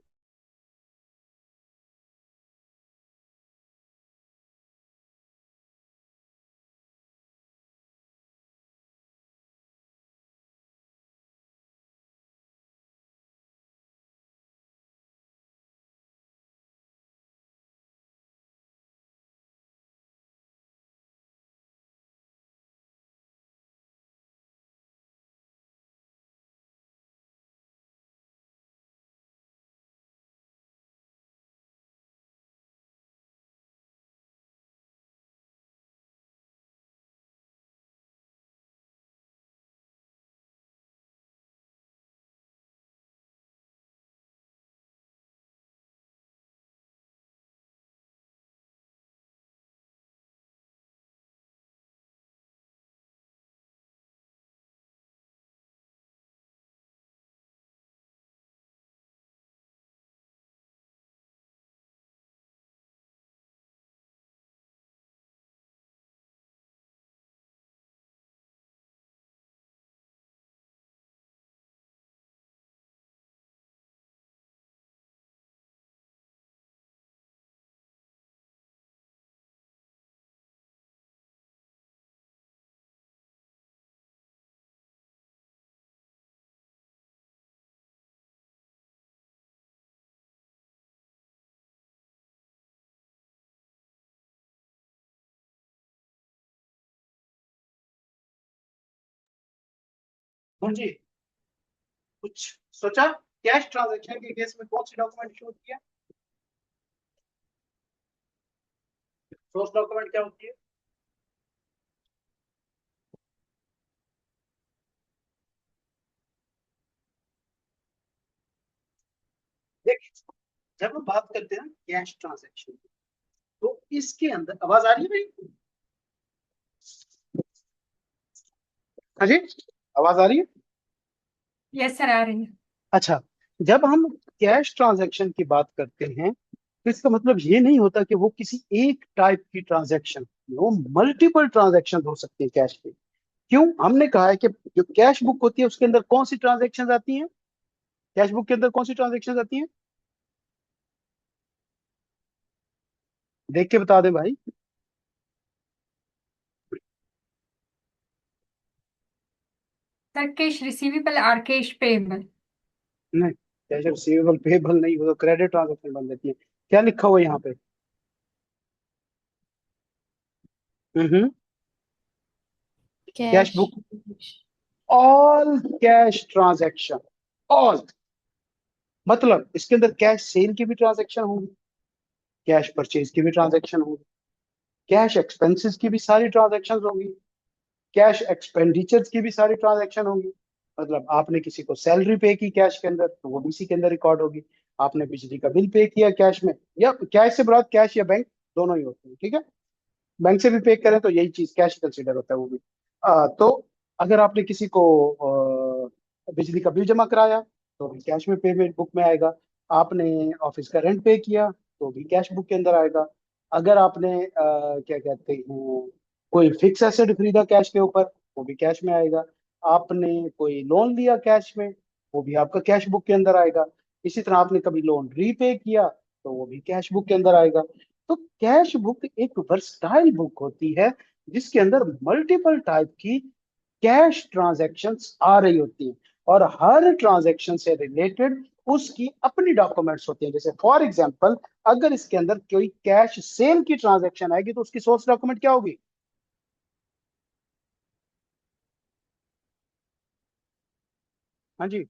हाँ जी, कुछ सोचा? कैश ट्रांजैक्शन के केस में कौन सी डॉक्यूमेंट इशू होती है? सोर्स डॉक्यूमेंट क्या होती है? देखिए, जब हम बात करते हैं कैश ट्रांजैक्शन की, तो इसके अंदर आवाज आ रही है भाई? हाँ जी, आवाज आ रही है? यस सर, आ रही है। अच्छा, जब हम कैश ट्रांजैक्शन की बात करते हैं तो इसका मतलब ये नहीं होता कि वो किसी एक टाइप की ट्रांजैक्शन, वो मल्टीपल ट्रांजैक्शन हो सकती है कैश की। क्यों? हमने कहा है कि जो कैश बुक होती है उसके अंदर कौन सी ट्रांजैक्शन आती हैं? कैश बुक के अंदर कौन सी ट्रांजैक्शन आती हैं? देख के बता दे भाई। सर कैश रिसीवेबल और कैश पेएबल। नहीं, कैश रिसीवेबल पेबल नहीं, वो तो क्रेडिट ट्रांजैक्शन बन जाती है। क्या लिखा हुआ है यहाँ पे? Hmm. Cash Cash. Book, all cash transaction, all, मतलब इसके अंदर कैश सेल की भी ट्रांजैक्शन होंगी, कैश परचेज की भी ट्रांजैक्शन होगी, कैश एक्सपेंसेस की भी सारी ट्रांजैक्शन होंगी, कैश एक्सपेंडिचर्स की भी सारी ट्रांजैक्शन होंगी। मतलब आपने किसी को सैलरी पे की कैश के अंदर तो वो भी इसी के अंदर रिकॉर्ड होगी। आपने बिजली का बिल पे किया कैश में, या कैश से मुराद कैश या बैंक दोनों ही होते हैं, ठीक है। बैंक से भी पे करें तो यही चीज कैश कंसिडर होता है वो भी। तो अगर आपने किसी को बिजली का बिल जमा कराया तो भी कैश में पेमेंट बुक में आएगा। आपने ऑफिस का रेंट पे किया तो भी कैश बुक के अंदर आएगा। अगर आपने क्या कहते हैं कोई फिक्स एसेट खरीदा कैश के ऊपर, वो भी कैश में आएगा। आपने कोई लोन लिया कैश में, वो भी आपका कैश बुक के अंदर आएगा। इसी तरह आपने कभी लोन रीपे किया तो वो भी कैश बुक के अंदर आएगा। तो कैश बुक एक वर्सटाइल बुक होती है जिसके अंदर मल्टीपल टाइप की कैश ट्रांजैक्शंस आ रही होती हैं, और हर ट्रांजैक्शन से रिलेटेड उसकी अपनी डॉक्यूमेंट्स होती हैं। जैसे फॉर एग्जांपल, अगर इसके अंदर कोई कैश सेल की ट्रांजैक्शन आएगी तो उसकी सोर्स डॉक्यूमेंट क्या होगी? हाँ जी,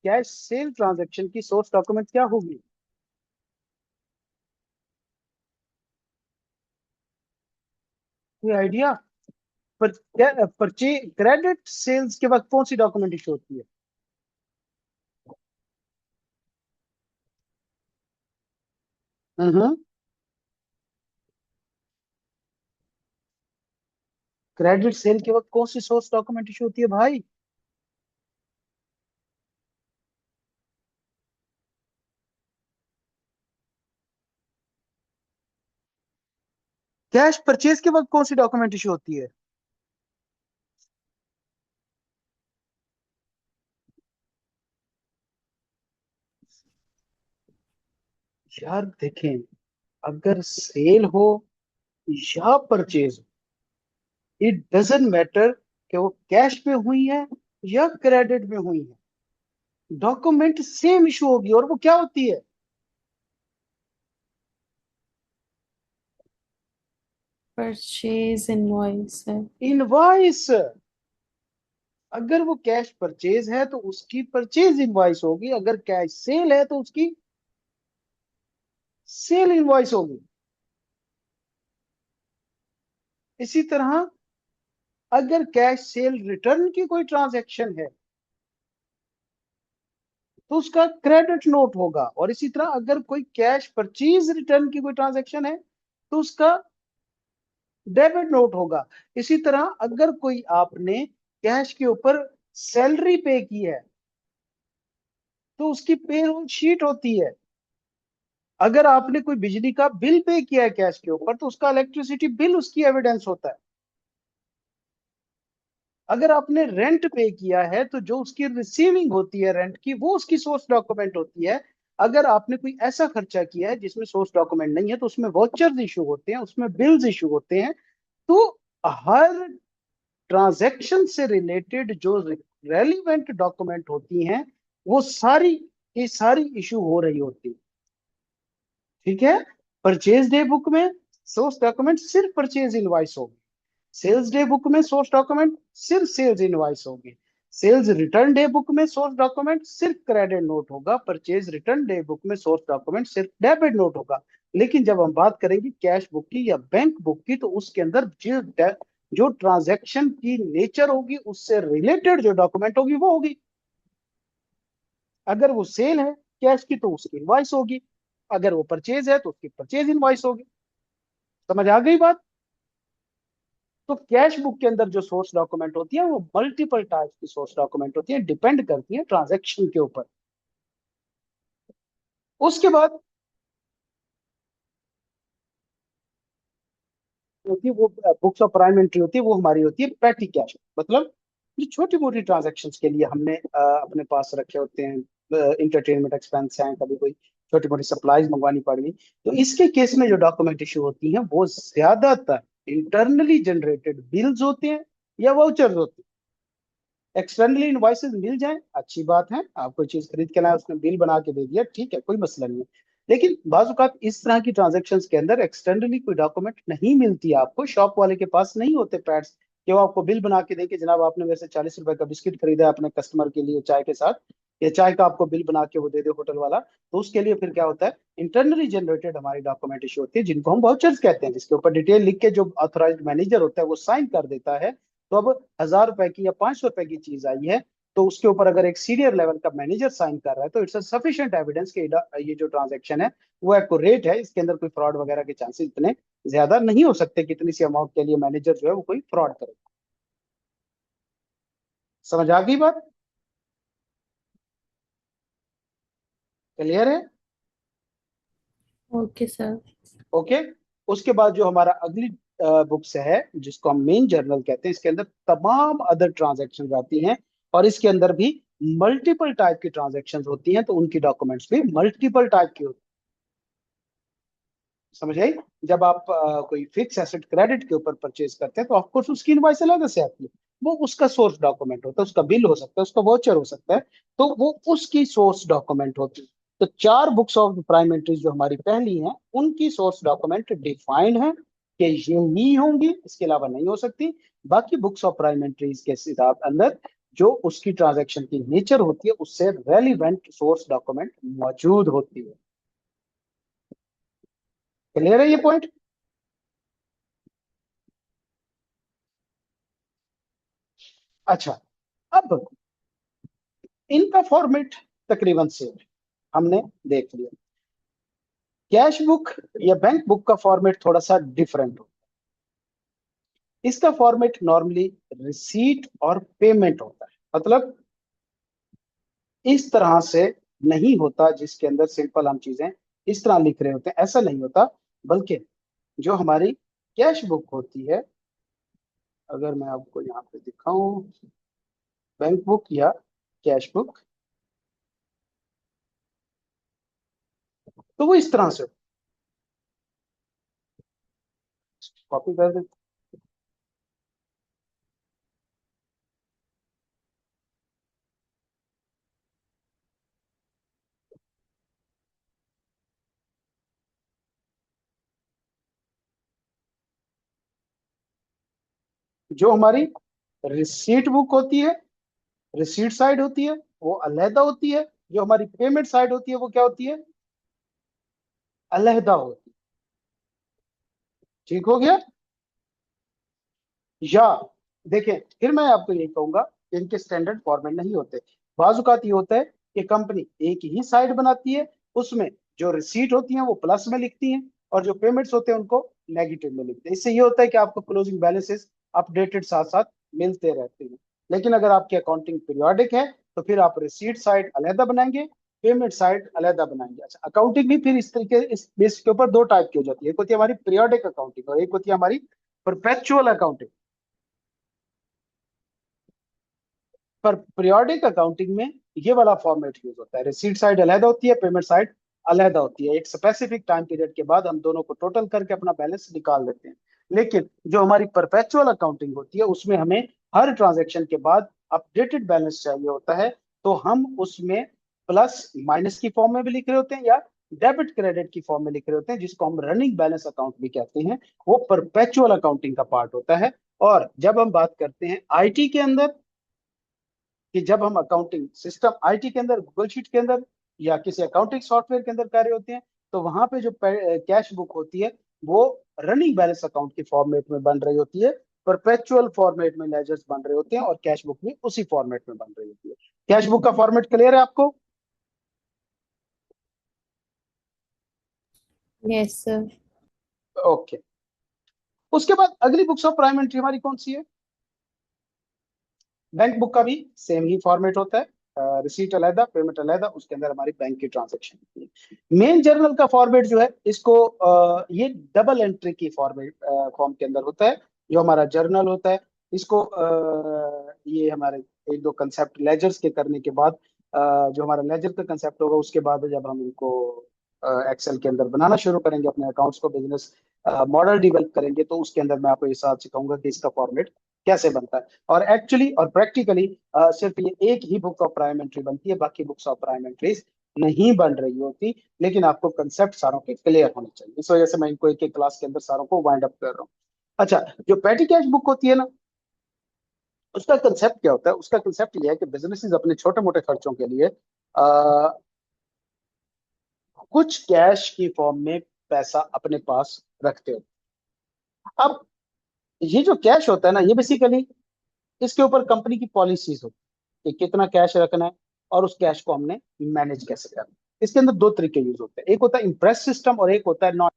कैश सेल ट्रांजैक्शन की सोर्स डॉक्यूमेंट क्या होगी? कोई आइडिया? पर परचे क्रेडिट सेल्स के वक्त कौन सी डॉक्यूमेंट इशू होती है? हम्म। क्रेडिट सेल के वक्त कौन सी सोर्स डॉक्यूमेंट इशू होती है भाई? कैश परचेज के वक्त कौन सी डॉक्यूमेंट इशू होती है? यार देखें, अगर सेल हो या परचेज, इट डजेंट मैटर कि वो कैश में हुई है या क्रेडिट में हुई है, डॉक्यूमेंट सेम इशू होगी। और वो क्या होती है? Purchase invoice है। इनवॉइस। अगर वो कैश परचेज है तो उसकी परचेज इनवॉइस होगी, अगर कैश सेल है तो उसकी सेल इनवॉइस होगी। इसी तरह अगर कैश सेल रिटर्न की कोई ट्रांजैक्शन है तो उसका क्रेडिट नोट होगा। और इसी तरह अगर कोई कैश परचेज रिटर्न की कोई ट्रांजैक्शन है तो उसका डेबिट नोट होगा। इसी तरह अगर कोई आपने कैश के ऊपर सैलरी पे की है तो उसकी पेरोल शीट होती है। अगर आपने कोई बिजली का बिल पे किया है कैश के ऊपर तो उसका इलेक्ट्रिसिटी बिल उसकी एविडेंस होता है। अगर आपने रेंट पे किया है तो जो उसकी रिसीविंग होती है रेंट की, वो उसकी सोर्स डॉक्यूमेंट होती है। अगर आपने कोई ऐसा खर्चा किया है जिसमें सोर्स डॉक्यूमेंट नहीं है तो उसमें वॉचर्स इशू होते हैं, उसमें बिल्स इशू होते हैं। तो हर ट्रांजैक्शन से रिलेटेड जो रेलिवेंट डॉक्यूमेंट होती हैं वो सारी की सारी इशू हो रही होती है, ठीक है। परचेज डे बुक में सोर्स डॉक्यूमेंट सिर्फ परचेज इनवॉइस होगी। सेल्स डे बुक में सोर्स डॉक्यूमेंट सिर्फ सेल्स इनवॉइस होगी। सेल्स रिटर्न डे बुक में सोर्स डॉक्यूमेंट सिर्फ क्रेडिट नोट होगा। परचेज रिटर्न डे बुक में सोर्स डॉक्यूमेंट सिर्फ डेबिट नोट होगा। लेकिन जब हम बात करेंगे कैश बुक की या बैंक बुक की, तो उसके अंदर जो ट्रांजैक्शन की नेचर होगी उससे रिलेटेड जो डॉक्यूमेंट होगी वो होगी। अगर वो सेल है कैश की तो उसकी इनवॉइस होगी, अगर वो परचेज है तो उसकी परचेज इनवॉइस होगी। समझ आ गई बात? तो कैश बुक के अंदर जो सोर्स डॉक्यूमेंट होती है वो मल्टीपल टाइप्स की सोर्स डॉक्यूमेंट होती है, डिपेंड करती है ट्रांजैक्शन के ऊपर। उसके बाद होती है वो बुक्स ऑफ प्राइम एंट्री होती है, वो हमारी होती है पेटी कैश, मतलब जो छोटी मोटी ट्रांजेक्शन्स के लिए हमने अपने पास रखे होते हैं। इंटरटेनमेंट एक्सपेंस हैं, कभी कोई छोटी मोटी सप्लाईज मंगवानी पड़ गई, तो इसके केस में जो डॉक्यूमेंट इशू होती हैं वो ज्यादातर इंटरनली जनरेटेड बिल्स होते हैं या वाउचर्स होते हैं। एक्सटर्नली इनवॉइसेस मिल जाए अच्छी बात है, आप कोई चीज खरीद के लाए उसने बिल बना के दे दिया, ठीक है, कोई मसला नहीं है। लेकिन बाजुकात इस तरह की ट्रांजेक्शन्स के अंदर एक्सटर्नली कोई डॉक्यूमेंट नहीं मिलती है आपको, शॉप वाले के पास नहीं होते पैड्स कि वो आपको बिल बना के दे कि जनाब आपने वैसे 40 रुपए का बिस्किट खरीदा है अपने कस्टमर के लिए चाय के साथ, या चाय का आपको बिल बना के वो दे दे होटल वाला। तो उसके लिए फिर क्या होता है, इंटरनली जनरेटेड हमारी डॉक्यूमेंट इशू होती है जिनको हम वाउचर्स कहते हैं, जिसके ऊपर डिटेल लिख के जो ऑथराइज्ड मैनेजर होता है वो साइन कर देता है। तो अब 1000 रुपए की या 500 रुपए की चीज आई है, तो उसके ऊपर अगर एक सीनियर लेवल का मैनेजर साइन कर रहा है तो इट्स सफिशिएंट एविडेंस कि ये जो ट्रांजैक्शन है वो एक्यूरेट है, इसके अंदर कोई फ्रॉड वगैरह के चांसेस इतने ज्यादा नहीं हो सकते कि इतनी सी अमाउंट के लिए मैनेजर जो है वो कोई फ्रॉड करे। समझ आ गई बात? क्लियर है? Okay sir. ओके। उसके बाद जो हमारा अगली बुक्स है जिसको हम मेन जर्नल कहते हैं, इसके अंदर तमाम अदर ट्रांजैक्शन आती हैं, और इसके अंदर भी मल्टीपल टाइप की ट्रांजैक्शंस होती हैं, तो उनकी डॉक्यूमेंट्स भी मल्टीपल टाइप की होती हैं। समझ आई? जब आप कोई फिक्स एसेट क्रेडिट के ऊपर परचेज करते हैं तो ऑफकोर्स उसकी इनवॉइस अलग से आती है, वो उसका सोर्स डॉक्यूमेंट होता है, उसका बिल हो सकता है, उसका वाउचर हो सकता है, तो वो उसकी सोर्स डॉक्यूमेंट होती है। तो चार बुक्स ऑफ प्राइम एंट्रीज जो हमारी पहली हैं उनकी सोर्स डॉक्यूमेंट डिफाइंड है कि ये ही होंगी, इसके अलावा नहीं हो सकती। बाकी बुक्स ऑफ प्राइम एंट्रीज के हिसाब अंदर जो उसकी ट्रांजैक्शन की नेचर होती है उससे रेलिवेंट सोर्स डॉक्यूमेंट मौजूद होती है। क्लियर है ये पॉइंट? अच्छा, अब इनका फॉर्मेट तकरीबन सेम हमने देख लिया। कैश बुक या बैंक बुक का फॉर्मेट थोड़ा सा डिफरेंट हो, इसका फॉर्मेट नॉर्मली रिसीट और पेमेंट होता है, मतलब इस तरह से नहीं होता जिसके अंदर सिंपल हम चीजें इस तरह लिख रहे होते हैं, ऐसा नहीं होता। बल्कि जो हमारी कैश बुक होती है, अगर मैं आपको यहाँ पे दिखाऊं बैंक बुक या कैश बुक, तो वो इस तरह से कॉपी कर देते। जो हमारी रिसीट बुक होती है, रिसीट साइड होती है वो अलहदा होती है, जो हमारी पेमेंट साइड होती है वो क्या होती है, अलहदा होती है। ठीक हो गया? या देखें, फिर मैं आपको यही कहूंगा कि इनके स्टैंडर्ड फॉर्मेट नहीं होते। बाजुकात ये होता है कि कंपनी एक ही साइड बनाती है, उसमें जो रिसीट होती है वो प्लस में लिखती हैं और जो पेमेंट्स होते हैं उनको नेगेटिव में लिखते हैं। इससे ये होता है कि आपको क्लोजिंग बैलेंसेस अपडेटेड साथ साथ मिलते रहते हैं। लेकिन अगर आपकी अकाउंटिंग पीरियोडिक है तो फिर आप रिसीट साइड अलहदा बनाएंगे, पेमेंट साइड अलहदा बनाएंगे। अच्छा, अकाउंटिंग भी फिर इस तरीके इस बेस के ऊपर दो टाइप की हो जाती है, एक होती है हमारी पीरियोडिक अकाउंटिंग और एक होती है हमारी परपेचुअल अकाउंटिंग। पर पीरियोडिक अकाउंटिंग में ये वाला फॉर्मेट यूज होता है, रिसीट साइड अलहदा होती है, पेमेंट साइड अलहदा होती है। एक स्पेसिफिक टाइम पीरियड के बाद हम दोनों को टोटल करके अपना बैलेंस निकाल देते हैं। लेकिन जो हमारी परपेचुअल अकाउंटिंग होती है उसमें हमें हर ट्रांजेक्शन के बाद अपडेटेड बैलेंस चाहिए होता है, तो हम उसमें प्लस माइनस की फॉर्म में भी लिख रहे होते हैं या डेबिट क्रेडिट की फॉर्म में लिख रहे होते हैं, जिसको हम रनिंग बैलेंस अकाउंट भी कहते हैं। वो परपेचुअल अकाउंटिंग का पार्ट होता है और जब हम बात करते हैं आईटी के अंदर, कि जब हम अकाउंटिंग सिस्टम आईटी के अंदर, गूगल शीट के अंदर या किसी अकाउंटिंग सॉफ्टवेयर के अंदर कार्य होते हैं, तो वहां पे जो कैश बुक होती है वो रनिंग बैलेंस अकाउंट की फॉर्मेट में बन रही होती है, परपेचुअल फॉर्मेट में लेजर्स बन रहे होते हैं, और कैश बुक भी उसी फॉर्मेट में बन रही होती है। कैश बुक का फॉर्मेट क्लियर है आपको? Yes, sir. ओके। उसके बाद अगली बुक्स ऑफ प्राइम एंट्री हमारी कौन सी है? बैंक बुक का भी सेम ही फॉर्मेट होता है, रिसीट अलहदा, पेमेंट अलहदा, उसके अंदर हमारी बैंक की ट्रांजेक्शन होती है। मेन जर्नल का फॉर्मेट जो है इसको ये डबल एंट्री की फॉर्मेट फॉर्म के अंदर होता है, जो हमारा जर्नल होता है। इसको ये हमारे एक दो कंसेप्ट लेजर्स के करने के बाद, जो हमारा लेजर का कंसेप्ट होगा उसके बाद जब हम इनको एक्सेल के अंदर बनाना शुरू करेंगे, अपने अकाउंट्स को, बिजनेस मॉडल डेवलप करेंगे, तो उसके अंदर मैं आपको ये साथ सिखाऊंगा कि इसका फॉर्मेट कैसे बनता है। और एक्चुअली और प्रैक्टिकली सिर्फ ये एक ही बुक ऑफ प्राइम एंट्री बनती है, बाकी बुक्स ऑफ प्राइम एंट्रीज नहीं बन रही होती, लेकिन आपको कंसेप्ट सारों के क्लियर होने चाहिए। इस वजह से मैं इनको एक एक क्लास के अंदर सारों को वाइंड अप कर रहा हूँ। अच्छा, जो पेटी कैश बुक होती है ना, उसका कंसेप्ट क्या होता है? उसका कंसेप्ट ये है कि बिजनेसेस अपने छोटे मोटे खर्चों के लिए कुछ कैश की फॉर्म में पैसा अपने पास रखते हो। अब ये जो कैश होता है ना, ये बेसिकली इसके ऊपर कंपनी की पॉलिसीज होती है कि कितना कैश रखना है और उस कैश को हमने मैनेज कैसे करना है। इसके अंदर दो तरीके यूज होते हैं, एक होता है इम्प्रेस सिस्टम और एक होता है नॉन।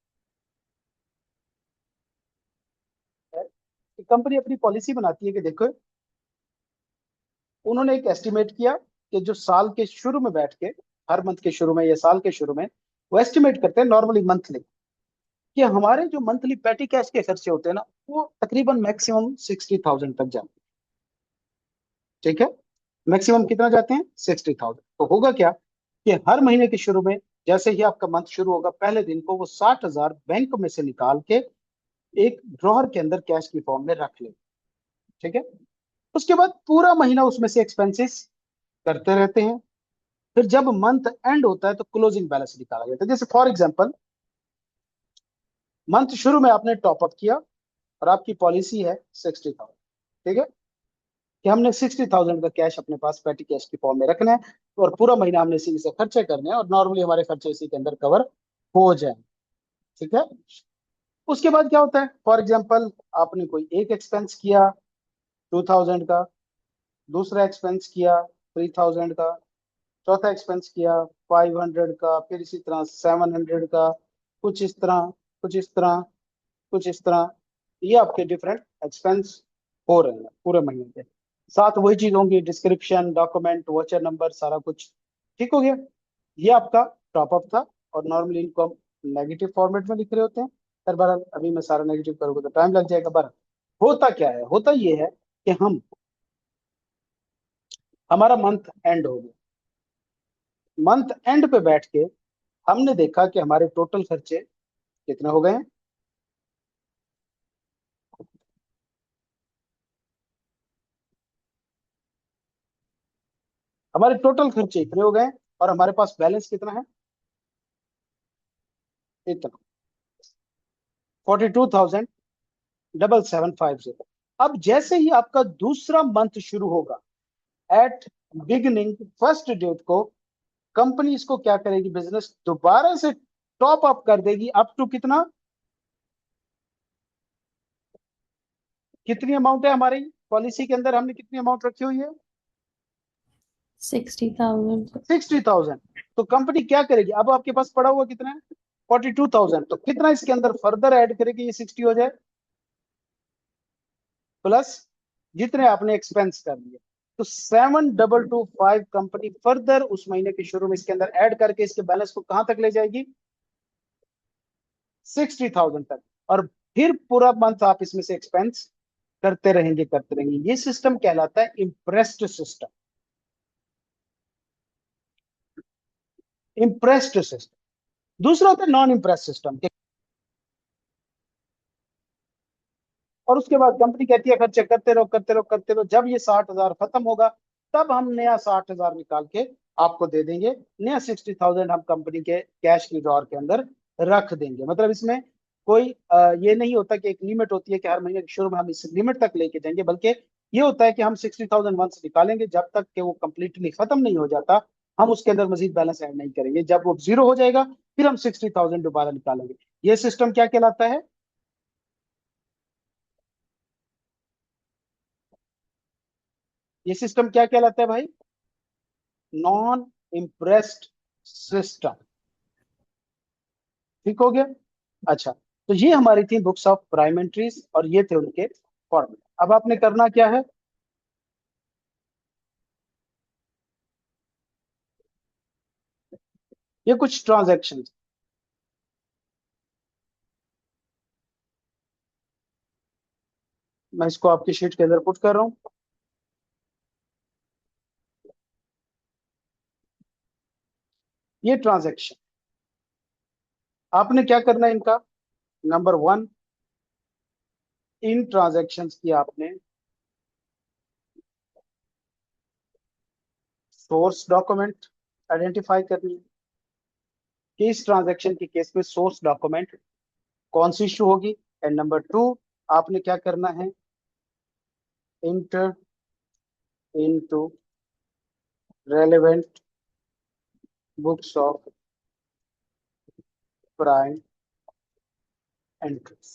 कंपनी अपनी पॉलिसी बनाती है कि देखो, उन्होंने एक एस्टिमेट किया कि जो साल के शुरू में बैठ के, हर मंथ के शुरू में या साल के शुरू में, वो एस्टिमेट करते हैं नॉर्मली मंथली, कि हमारे जो मंथली पेटी कैश के खर्चे होते हैं ना, वो तकरीबन मैक्सिमम 60,000 तक जाते हैं। ठीक है, मैक्सिमम कितना जाते हैं? 60,000। तो होगा क्या कि हर महीने के शुरू में, जैसे ही आपका मंथ शुरू होगा, पहले दिन को वो 60,000 बैंक में से निकाल के एक ड्रॉअर के अंदर कैश की फॉर्म में रख ले। ठीक है, उसके बाद पूरा महीना उसमें से एक्सपेंसेस करते रहते हैं। फिर जब मंथ एंड होता है तो क्लोजिंग बैलेंस निकाला जाता है। जैसे फॉर एग्जांपल, मंथ शुरू में आपने टॉपअप किया और आपकी पॉलिसी है 60,000। ठीक है, कि हमने 60,000 का कैश अपने पास पेटी कैश की फॉर्म में रखना है, और पूरा महीना हमने इसी से खर्चे करने हैं, और नॉर्मली हमारे खर्चे इसी के अंदर कवर हो जाए। ठीक है, उसके बाद क्या होता है? फॉर एग्जांपल, आपने कोई एक एक्सपेंस किया 2,000 का, दूसरा एक्सपेंस किया 3,000 का, चौथा एक्सपेंस किया 500 का, फिर इसी तरह 700 का, कुछ इस तरह, कुछ इस तरह, कुछ इस तरह। ये आपके डिफरेंट एक्सपेंस हो रहे हैं पूरे महीने के। साथ वही चीज होंगी, डिस्क्रिप्शन, डॉक्यूमेंट, वॉचर नंबर, सारा कुछ। ठीक हो गया, ये आपका टॉपअप था। और नॉर्मली इनको हम नेगेटिव फॉर्मेट में लिख रहे होते हैं। हर बार अभी मैं सारा नेगेटिव करूंगा तो टाइम लग जाएगा। बार होता क्या है? होता ये है कि हमारा मंथ एंड हो गया, मंथ एंड पे बैठ के हमने देखा कि हमारे टोटल खर्चे कितने हो गए हैं। हमारे टोटल खर्चे इतने हो गए, और हमारे पास बैलेंस कितना है? इतना, 42,750। अब जैसे ही आपका दूसरा मंथ शुरू होगा, एट बिगिनिंग फर्स्ट डेट को, कंपनी इसको क्या करेगी? बिजनेस दोबारा से टॉप अप कर देगी, अप टू कितना? कितनी अमाउंट है हमारी पॉलिसी के अंदर? हमने कितनी अमाउंट रखी हुई है? 60,000. 60,000। तो कंपनी क्या करेगी? अब आपके पास पड़ा हुआ कितना है? 42,000। तो कितना इसके अंदर फर्दर ऐड करेगी? ये 60 हो जाए, प्लस जितने आपने एक्सपेंस कर लिए, तो 7,225 कंपनी फर्दर उस महीने के शुरू में इसके अंदर ऐड करके इसके बैलेंस को कहां तक ले जाएगी? 60,000 तक। और फिर पूरा मंथ आप इसमें से एक्सपेंस करते रहेंगे, करते रहेंगे। ये सिस्टम कहलाता है इम्प्रेस्ड सिस्टम। Impressed system. दूसरा होता है नॉन इम्प्रेस सिस्टम। और उसके बाद कंपनी कहती है खर्चे करते रहो, करते रहो, करते रहो, जब ये 60,000 खत्म होगा, तब हम नया 60,000 निकाल के आपको दे देंगे। नया 60,000 हम कंपनी के कैश की ड्रॉअर के अंदर रख देंगे। मतलब इसमें कोई ये नहीं होता कि एक लिमिट होती है कि हर महीने के शुरू में हम इस लिमिट तक लेके जाएंगे, बल्कि ये होता है कि हम 60,000 वंस निकालेंगे, जब तक कि वो कंप्लीटली खत्म नहीं हो जाता हम उसके अंदर मजीद बैलेंस ऐड नहीं करेंगे। जब वो जीरो हो जाएगा फिर हम 60,000 दोबारा निकालेंगे। ये सिस्टम क्या कहलाता है? ये सिस्टम क्या कहलाता है भाई? Non impressed system. ठीक हो गया? अच्छा, तो ये हमारी थी बुक्स ऑफ प्राइम एंट्रीज और ये थे उनके फॉर्मेट। अब आपने करना क्या है, ये कुछ ट्रांजैक्शन, मैं इसको आपकी शीट के अंदर पुट कर रहा हूं। ये ट्रांजैक्शन आपने क्या करना है इनका, नंबर वन, इन ट्रांजैक्शंस की आपने सोर्स डॉक्यूमेंट आइडेंटिफाई करनी है कि इस ट्रांजैक्शन के केस में सोर्स डॉक्यूमेंट कौन सी इशू होगी। एंड नंबर टू, आपने क्या करना है, inter into relevant books of prime entries.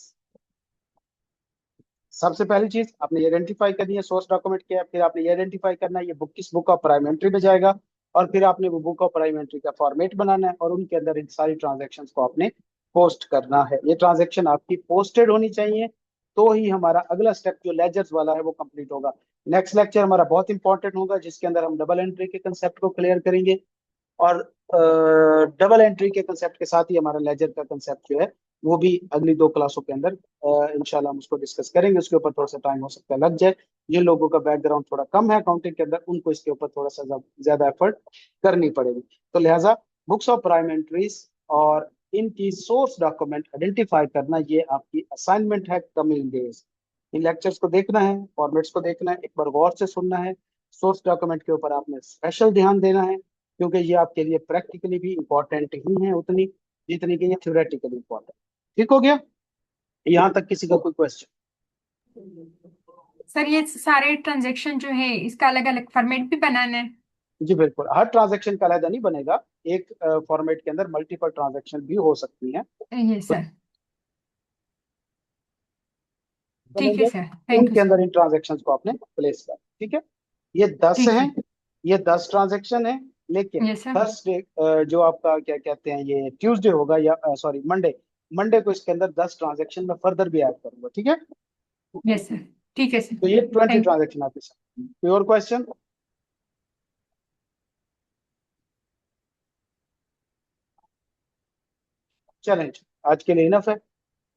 सबसे पहली चीज आपने आइडेंटिफाई करनी है सोर्स डॉक्यूमेंट क्या है, फिर आपने आइडेंटिफाई करना है ये बुक किस बुक ऑफ प्राइम एंट्री में जाएगा, और फिर आपने वो बुक ऑफ प्राइम एंट्री का फॉर्मेट बनाना है और उनके अंदर इन सारी ट्रांजेक्शन को आपने पोस्ट करना है। ये ट्रांजेक्शन आपकी पोस्टेड होनी चाहिए, तो ही हमारा अगला स्टेप जो लेजर्स वाला है वो कंप्लीट होगा। नेक्स्ट लेक्चर हमारा बहुत इंपॉर्टेंट होगा जिसके अंदर हम डबल एंट्री के कंसेप्ट को क्लियर करेंगे, और डबल एंट्री के कंसेप्ट के साथ ही हमारा लेजर का कंसेप्ट जो है वो भी अगली दो क्लासों के अंदर इंशाल्लाह हम उसको डिस्कस करेंगे। उसके ऊपर थोड़ा सा टाइम हो सकता है लग जाए, जिन लोगों का बैकग्राउंड थोड़ा कम है अकाउंटिंग के अंदर उनको इसके ऊपर थोड़ा सा ज्यादा एफर्ट करनी पड़ेगी। तो लिहाजा बुक्स ऑफ प्राइम एंट्रीज और इनकी सोर्स डॉक्यूमेंट आइडेंटिफाई करना ये आपकी असाइनमेंट है कमिंग डेज। इन लेक्चर्स को देखना है, फॉर्मेट्स को देखना है, एक बार गौर से सुनना है। सोर्स डॉक्यूमेंट के ऊपर आपने स्पेशल ध्यान देना है क्योंकि ये आपके लिए प्रैक्टिकली भी इंपॉर्टेंट ही है उतनी जितनी कि ये थ्योरेटिकली इंपॉर्टेंट। ठीक हो गया? यहाँ तक किसी का कोई क्वेश्चन? सर ये सारे ट्रांजेक्शन जो है इसका अलग अलग फॉर्मेट भी बनाना है? जी बिल्कुल, हर ट्रांजैक्शन का अलग नहीं बनेगा, एक फॉर्मेट के अंदर मल्टीपल ट्रांजैक्शन भी हो सकती हैं, ये तो सर ठीक है बनेंगे। सर, थैंक यू इनके सर। अंदर इन ट्रांजैक्शन को आपने प्लेस कर, ठीक है? ये 10 ठीक हैं, है। ये 10 ट्रांजैक्शन है, लेकिन यस सर। थर्सडे जो आपका क्या कहते हैं ये ट्यूसडे होगा या सॉरी मंडे, मंडे को इसके अंदर 10 ट्रांजैक्शन में फर्दर भी ऐड करूंगा, ठीक है? यस सर, ठीक है सर। तो ये 20 थैंक ट्रांजैक्शन आपके साथ। कोई और क्वेश्चन? चलें, आज के लिए इनफ है।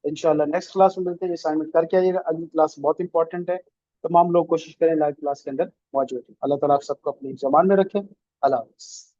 इंशाल्लाह नेक्स्ट क्लास में मिलते हैं। असाइनमेंट करके आइएगा, अगली क्लास बहुत इंपॉर्टेंट है, तमाम लोग कोशिश करें लाइव क्लास के अंदर मौजूद हैं। अल्लाह ताला आप सबको अपनी जमान में रखें। अल्लाह हाफ़िज़।